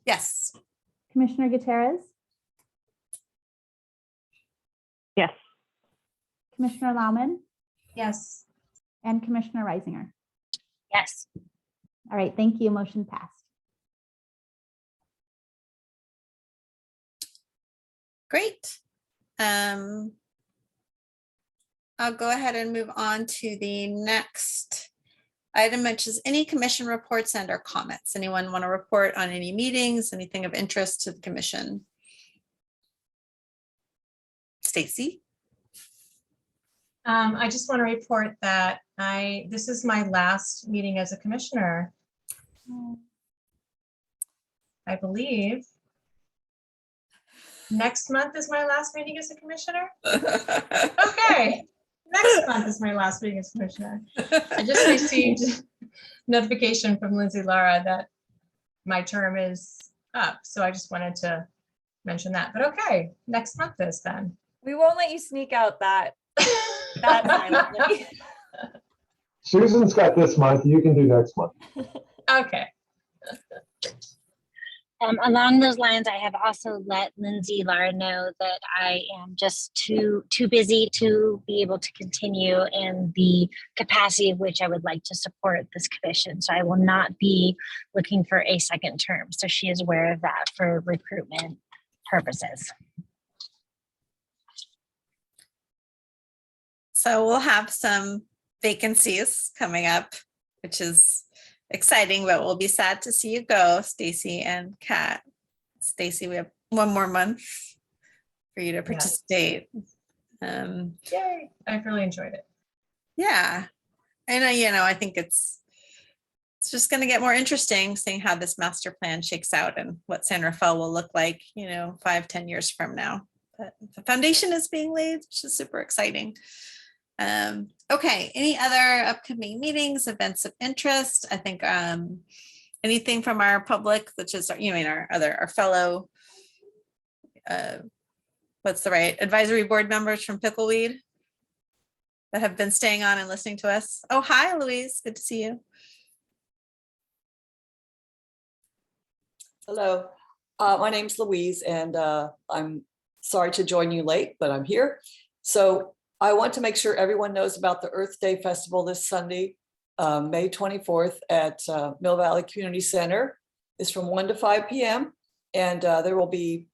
Speaker 1: Yes.
Speaker 2: Commissioner Gutierrez,
Speaker 3: Yes.
Speaker 2: Commissioner Lauman,
Speaker 5: Yes.
Speaker 2: and Commissioner Reisinger.
Speaker 6: Yes.
Speaker 2: All right, thank you. Motion passed.
Speaker 1: Great. I'll go ahead and move on to the next item, which is any commission reports and or comments. Anyone want to report on any meetings, anything of interest to the commission? Stacy.
Speaker 5: I just want to report that this is my last meeting as a commissioner. I believe next month is my last meeting as a commissioner. Okay, next month is my last meeting as commissioner. I just received notification from Lindsay Lara that my term is up, so I just wanted to mention that. But okay, next month is then.
Speaker 11: We won't let you sneak out that silently.
Speaker 7: Susan's got this month. You can do next month.
Speaker 5: Okay.
Speaker 6: Along those lines, I have also let Lindsay Lara know that I am just too busy to be able to continue in the capacity of which I would like to support this commission. So I will not be looking for a second term. So she is aware of that for recruitment purposes.
Speaker 1: So we'll have some vacancies coming up, which is exciting, but we'll be sad to see you go, Stacy and Kat. Stacy, we have one more month for you to participate.
Speaker 5: Yay, I've really enjoyed it.
Speaker 1: Yeah, and I think it's just going to get more interesting seeing how this master plan shakes out and what San Rafael will look like, 5-10 years from now. But the foundation is being laid, which is super exciting. Okay, any other upcoming meetings, events of interest? I think anything from our public, which is, our fellow, what's the right, advisory board members from Pickleweed that have been staying on and listening to us. Oh, hi, Louise. Good to see you.
Speaker 12: Hello, my name's Louise, and I'm sorry to join you late, but I'm here. So I want to make sure everyone knows about the Earth Day Festival this Sunday, May 24th at Mill Valley Community Center. It's from 1 to 5 p.m. And there will be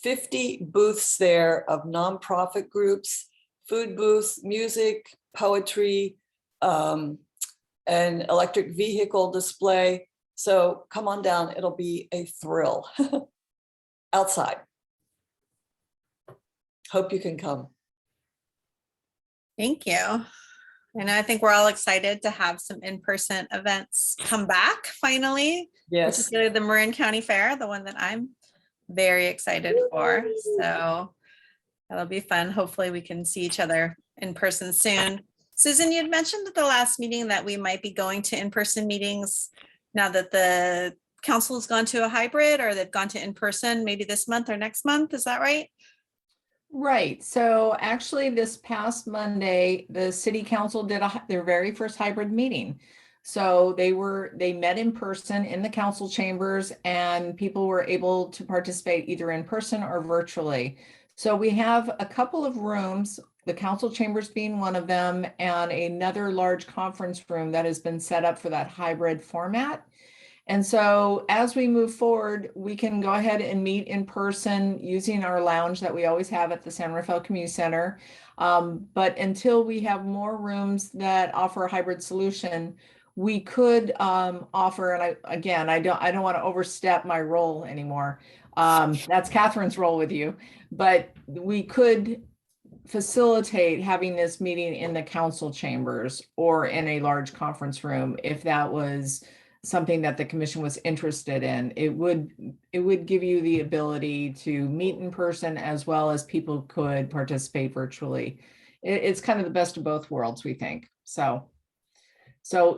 Speaker 12: 50 booths there of nonprofit groups, food booths, music, poetry, an electric vehicle display. So come on down, it'll be a thrill outside. Hope you can come.
Speaker 1: Thank you. And I think we're all excited to have some in-person events come back finally,
Speaker 12: Yes,
Speaker 1: particularly the Marin County Fair, the one that I'm very excited for. So that'll be fun. Hopefully we can see each other in person soon. Susan, you had mentioned at the last meeting that we might be going to in-person meetings now that the council has gone to a hybrid, or they've gone to in-person maybe this month or next month. Is that right?
Speaker 4: Right. So actually this past Monday, the city council did their very first hybrid meeting. So they met in person in the council chambers, and people were able to participate either in person or virtually. So we have a couple of rooms, the council chambers being one of them, and another large conference room that has been set up for that hybrid format. And so as we move forward, we can go ahead and meet in person using our lounge that we always have at the San Rafael Community Center. But until we have more rooms that offer a hybrid solution, we could offer, and I don't want to overstep my role anymore. That's Catherine's role with you, but we could facilitate having this meeting in the council chambers or in a large conference room if that was something that the commission was interested in. It would give you the ability to meet in person as well as people could participate virtually. It's kind of the best of both worlds, we think. So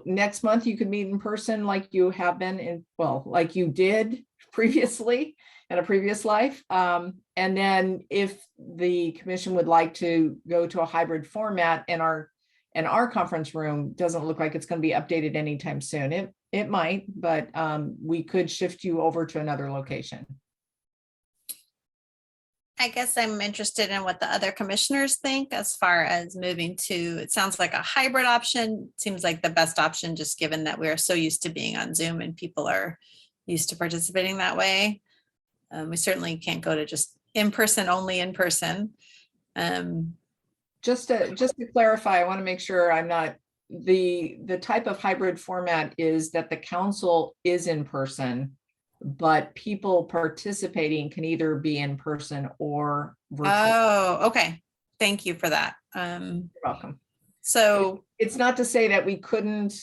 Speaker 4: next month you could meet in person like you have been like you did previously in a previous life. And then if the commission would like to go to a hybrid format, and our conference room doesn't look like it's going to be updated anytime soon. It might, but we could shift you over to another location.
Speaker 1: I guess I'm interested in what the other commissioners think as far as moving to, it sounds like a hybrid option, seems like the best option, just given that we are so used to being on Zoom and people are used to participating that way. We certainly can't go to just in-person, only in person.
Speaker 4: Just to clarify, I want to make sure I'm not, the type of hybrid format is that the council is in person, but people participating can either be in person or virtual.
Speaker 1: Oh, okay. Thank you for that.
Speaker 4: You're welcome.
Speaker 1: So
Speaker 4: it's not to say that we couldn't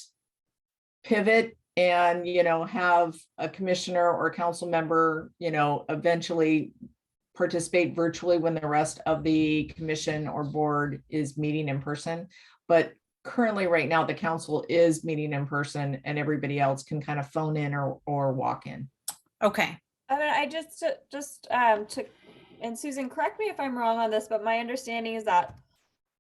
Speaker 4: pivot and, have a commissioner or a council member, eventually participate virtually when the rest of the commission or board is meeting in person. But currently right now, the council is meeting in person and everybody else can kind of phone in or walk in.
Speaker 1: Okay.
Speaker 11: I mean, I just and Susan, correct me if I'm wrong on this, but my understanding is that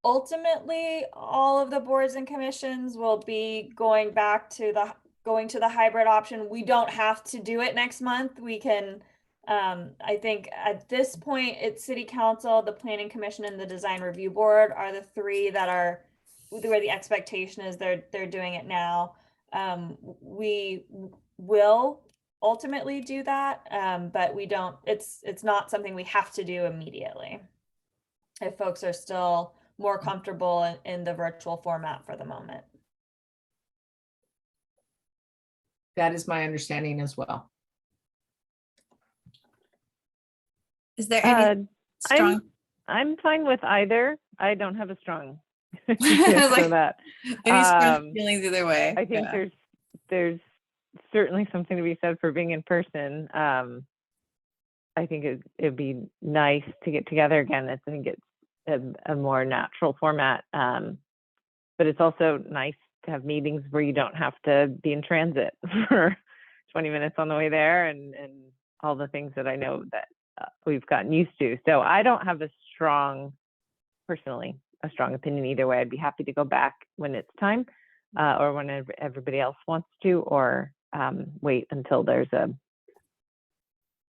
Speaker 11: ultimately all of the boards and commissions will be going to the hybrid option. We don't have to do it next month. We can, I think at this point, it's City Council, the Planning Commission, and the Design Review Board are the three that are where the expectation is they're doing it now. We will ultimately do that, but we don't. It's not something we have to do immediately. If folks are still more comfortable in the virtual format for the moment.
Speaker 4: That is my understanding as well.
Speaker 1: Is there any strong?
Speaker 3: I'm fine with either. I don't have a strong
Speaker 1: Like,
Speaker 3: for that.
Speaker 1: Any strong feelings either way?
Speaker 3: I think there's certainly something to be said for being in person. I think it'd be nice to get together again. I think a more natural format. But it's also nice to have meetings where you don't have to be in transit for 20 minutes on the way there and all the things that I know that we've gotten used to. So I don't have personally, a strong opinion either way. I'd be happy to go back when it's time or when everybody else wants to, or wait until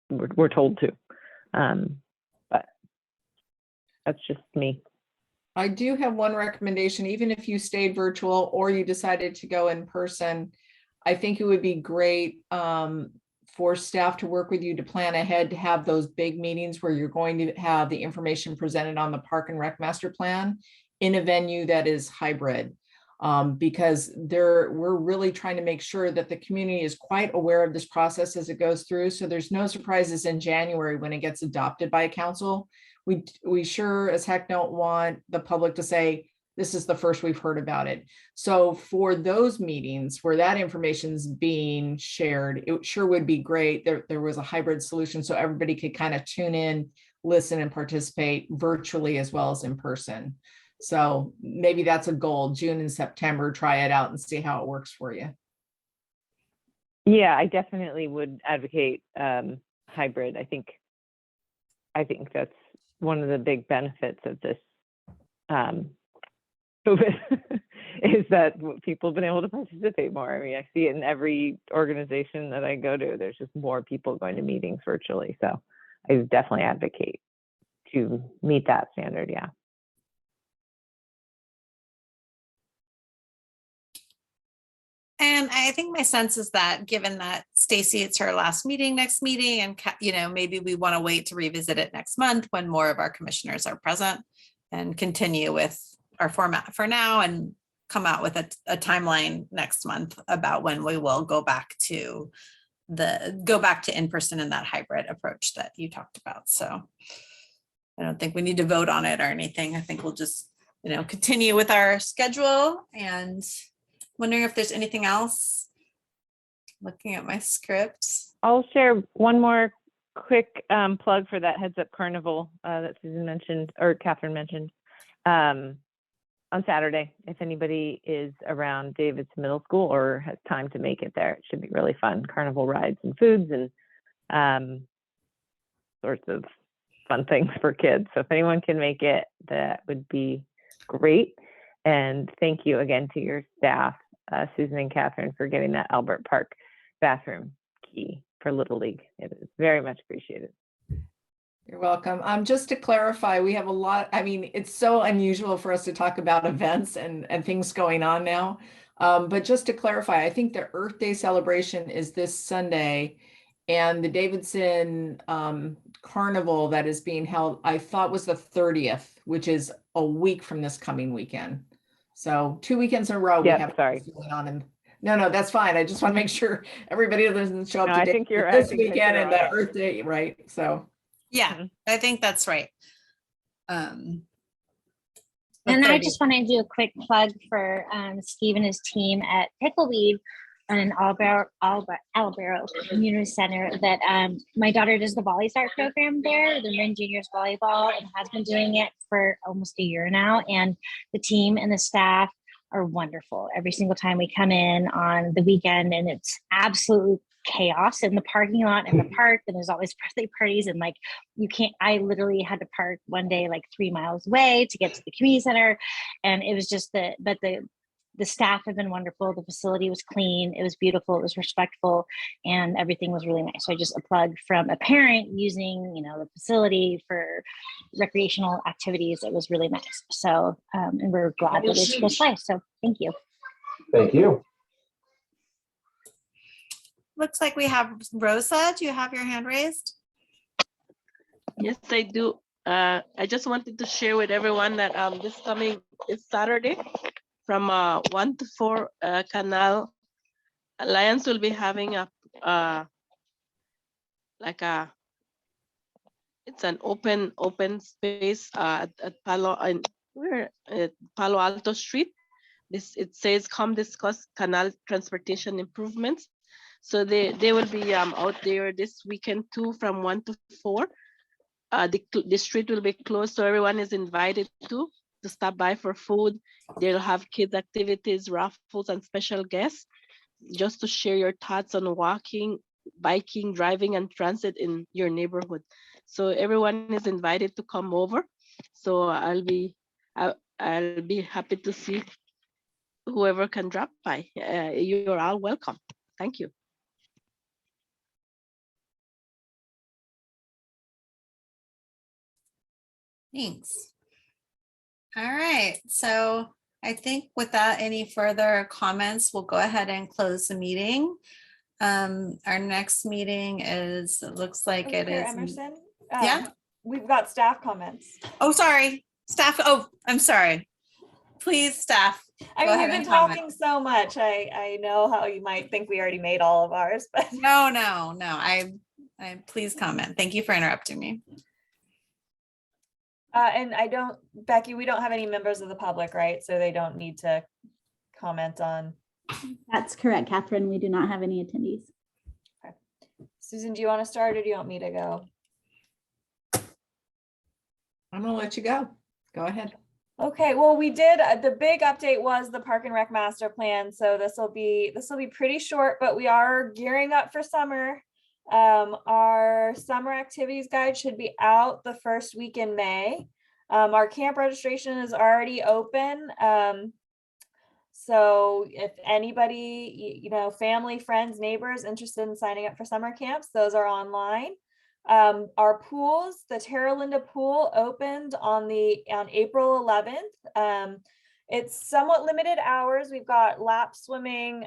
Speaker 3: we're told to. But that's just me.
Speaker 4: I do have one recommendation. Even if you stayed virtual or you decided to go in person, I think it would be great for staff to work with you to plan ahead to have those big meetings where you're going to have the information presented on the Park and Rec Master Plan in a venue that is hybrid. Because we're really trying to make sure that the community is quite aware of this process as it goes through. So there's no surprises in January when it gets adopted by a council. We sure as heck don't want the public to say, this is the first we've heard about it. So for those meetings where that information's being shared, it sure would be great. There was a hybrid solution so everybody could kind of tune in, listen, and participate virtually as well as in person. So maybe that's a goal, June and September, try it out and see how it works for you.
Speaker 3: Yeah, I definitely would advocate hybrid. I think that's one of the big benefits of this COVID is that people have been able to participate more. I mean, I see it in every organization that I go to. There's just more people going to meetings virtually. So I would definitely advocate to meet that standard. Yeah.
Speaker 1: And I think my sense is that given that Stacy, it's her last meeting next meeting, and maybe we want to wait to revisit it next month when more of our commissioners are present and continue with our format for now and come out with a timeline next month about when we will go back to in-person in that hybrid approach that you talked about. So I don't think we need to vote on it or anything. I think we'll just, continue with our schedule, and wondering if there's anything else. Looking at my script.
Speaker 3: I'll share one more quick plug for that Heads Up Carnival that Susan mentioned, or Catherine mentioned, on Saturday. If anybody is around David's Middle School or has time to make it there, it should be really fun. Carnival rides and foods and sorts of fun things for kids. So if anyone can make it, that would be great. And thank you again to your staff, Susan and Catherine, for getting that Albert Park bathroom key for Little League. It is very much appreciated.
Speaker 4: You're welcome. Just to clarify, we have a lot, it's so unusual for us to talk about events and things going on now. But just to clarify, I think the Earth Day celebration is this Sunday, and the Davidson Carnival that is being held, I thought was the 30th, which is a week from this coming weekend. So 2 weekends in a row we have going on. And no, that's fine. I just want to make sure everybody doesn't show up
Speaker 3: I think you're
Speaker 4: this weekend and the Earth Day, right? So
Speaker 1: yeah, I think that's right.
Speaker 6: And I just want to do a quick plug for Steve and his team at Pickleweed and Albero Community Center that my daughter does the Volley Start program there, the Marin Juniors volleyball, and has been doing it for almost a year now. And the team and the staff are wonderful. Every single time we come in on the weekend, and it's absolute chaos in the parking lot in the park, and there's always birthday parties, and I literally had to park one day 3 miles away to get to the community center, and it was just the staff have been wonderful. The facility was clean. It was beautiful. It was respectful, and everything was really nice. So I just a plug from a parent using, the facility for recreational activities. It was really nice. So, and we're glad that it's close by. So thank you.
Speaker 7: Thank you.
Speaker 1: Looks like we have Rosa. Do you have your hand raised?
Speaker 10: Yes, I do. I just wanted to share with everyone that this coming is Saturday from 1 to 4 Canal Alliance will be having it's an open space at Palo Alto Street. It says come discuss canal transportation improvements. So they will be out there this weekend too from 1 to 4. the street will be closed, so everyone is invited to stop by for food. They'll have kids activities, raffles, and special guests, just to share your thoughts on walking, biking, driving, and transit in your neighborhood. So everyone is invited to come over. So I'll be happy to see whoever can drop by. You're all welcome. Thank you.
Speaker 1: Thanks. All right, so I think without any further comments, we'll go ahead and close the meeting. Our next meeting is, it looks like it
Speaker 11: Chair
Speaker 1: is.
Speaker 11: Emerson?
Speaker 1: Yeah.
Speaker 11: We've got staff comments.
Speaker 1: Oh, sorry, staff. Oh, I'm sorry. Please, staff.
Speaker 11: I
Speaker 1: Go
Speaker 11: mean,
Speaker 1: ahead
Speaker 11: we've
Speaker 1: and
Speaker 11: been
Speaker 1: comment.
Speaker 11: talking so much. I know how you might think we already made all of ours, but
Speaker 1: No. I please comment. Thank you for interrupting me.
Speaker 11: and Becky, we don't have any members of the public, right? So they don't need to comment on.
Speaker 2: That's correct, Catherine. We do not have any attendees.
Speaker 11: Susan, do you want to start or do you want me to go?
Speaker 4: I'm gonna let you go. Go ahead.
Speaker 11: Okay, well, we did, the big update was the Park and Rec Master Plan. So this will be pretty short, but we are gearing up for summer. Our summer activities guide should be out the first week in May. Our camp registration is already open. So if anybody, family, friends, neighbors interested in signing up for summer camps, those are online. Our pools, the Terra Linda pool opened on April 11th. It's somewhat limited hours. We've got lap swimming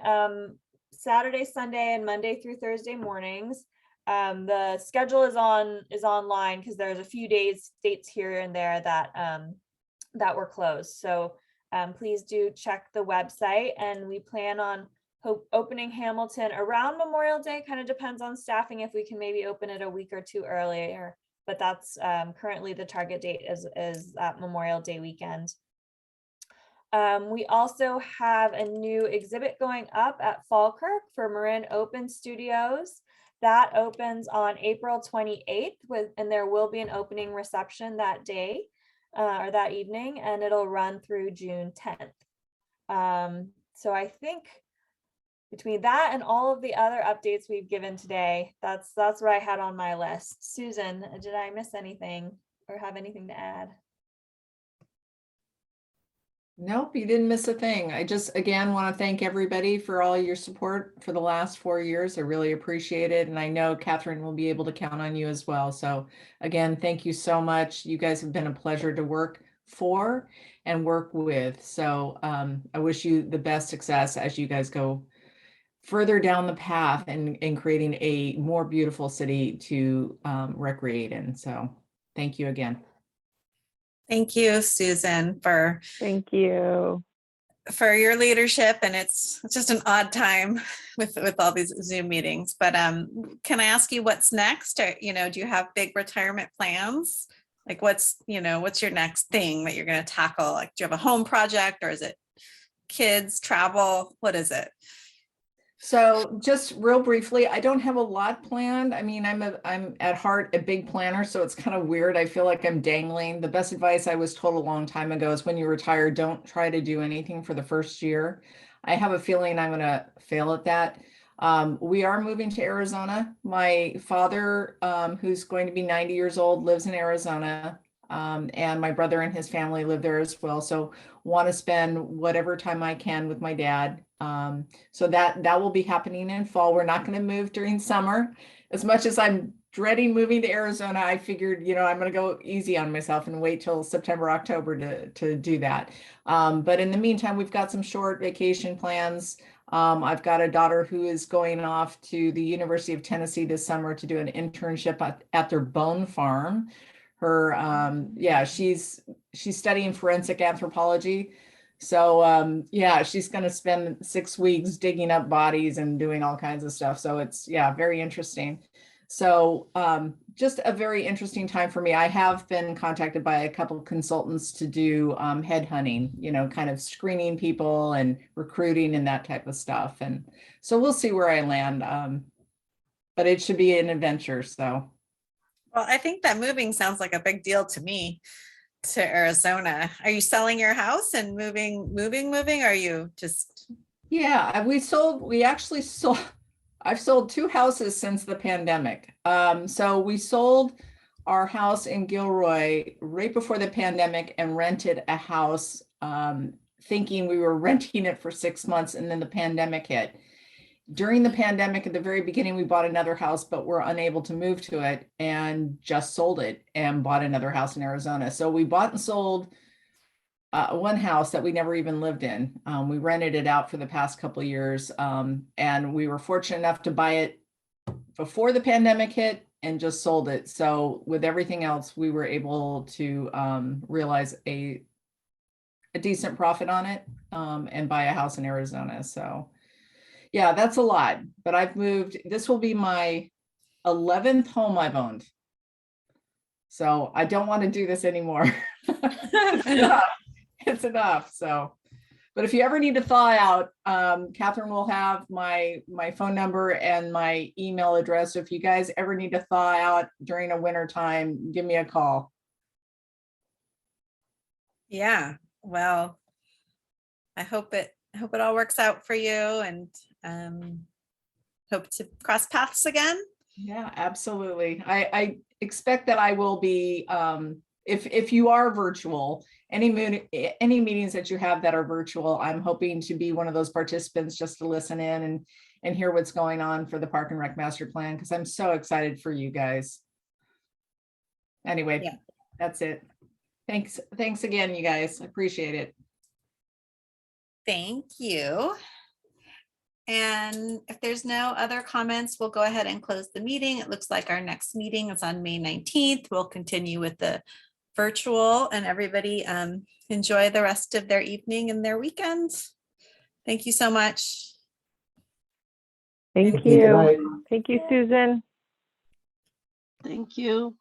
Speaker 11: Saturday, Sunday, and Monday through Thursday mornings. The schedule is online because there's a few dates here and there that were closed. So please do check the website, and we plan on opening Hamilton around Memorial Day. Kind of depends on staffing if we can maybe open it a week or two earlier, but that's currently the target date is that Memorial Day weekend. We also have a new exhibit going up at Falkirk for Marin Open Studios. That opens on April 28th and there will be an opening reception that day or that evening, and it'll run through June 10th. So I think between that and all of the other updates we've given today, that's what I had on my list. Susan, did I miss anything or have anything to add?
Speaker 4: Nope, you didn't miss a thing. I just, again, want to thank everybody for all your support for the last 4 years. I really appreciate it. And I know Catherine will be able to count on you as well. So again, thank you so much. You guys have been a pleasure to work for and work with. So I wish you the best success as you guys go further down the path and creating a more beautiful city to recreate in. So thank you again.
Speaker 1: Thank you, Susan,
Speaker 3: Thank you.
Speaker 1: for your leadership. And it's just an odd time with all these Zoom meetings. But can I ask you what's next? Or, do you have big retirement plans? Like what's your next thing that you're going to tackle? Like, do you have a home project, or is it kids, travel? What is it?
Speaker 4: So just real briefly, I don't have a lot planned. I mean, I'm at heart a big planner, so it's kind of weird. I feel like I'm dangling. The best advice I was told a long time ago is when you retire, don't try to do anything for the first year. I have a feeling I'm going to fail at that. We are moving to Arizona. My father, who's going to be 90 years old, lives in Arizona. And my brother and his family live there as well. So want to spend whatever time I can with my dad. So that will be happening in fall. We're not going to move during summer. As much as I'm dreading moving to Arizona, I figured, I'm going to go easy on myself and wait till September, October to do that. But in the meantime, we've got some short vacation plans. I've got a daughter who is going off to the University of Tennessee this summer to do an internship at their bone farm. Her, she's studying forensic anthropology. So she's going to spend 6 weeks digging up bodies and doing all kinds of stuff. So it's, very interesting. So just a very interesting time for me. I have been contacted by a couple of consultants to do headhunting, kind of screening people and recruiting and that type of stuff. And so we'll see where I land. But it should be an adventure. So.
Speaker 1: Well, I think that moving sounds like a big deal to me, to Arizona. Are you selling your house and moving? Or are you just,
Speaker 4: Yeah, we actually sold, I've sold 2 houses since the pandemic. So we sold our house in Gilroy right before the pandemic and rented a house, thinking we were renting it for 6 months, and then the pandemic hit. During the pandemic, at the very beginning, we bought another house, but were unable to move to it and just sold it and bought another house in Arizona. So we bought and sold one house that we never even lived in. We rented it out for the past couple of years, and we were fortunate enough to buy it before the pandemic hit and just sold it. So with everything else, we were able to realize a decent profit on it, and buy a house in Arizona. So yeah, that's a lot, but I've moved. This will be my 11th home I've owned. So I don't want to do this anymore. It's enough. So, but if you ever need to thaw out, Catherine will have my phone number and my email address. So if you guys ever need to thaw out during a winter time, give me a call.
Speaker 1: yeah, well, I hope it all works out for you, and hope to cross paths again.
Speaker 4: Yeah, absolutely. I expect that I will be, if you are virtual, any meetings that you have that are virtual, I'm hoping to be one of those participants just to listen in and hear what's going on for the Park and Rec Master Plan, because I'm so excited for you guys. Anyway,
Speaker 1: Yeah.
Speaker 4: That's it. Thanks again, you guys. I appreciate it.
Speaker 1: Thank you. And if there's no other comments, we'll go ahead and close the meeting. It looks like our next meeting is on May 19th. We'll continue with the virtual, and everybody enjoy the rest of their evening and their weekend. Thank you so much.
Speaker 3: Thank
Speaker 7: Good
Speaker 3: you.
Speaker 7: night.
Speaker 3: Thank you, Susan.
Speaker 10: Thank you.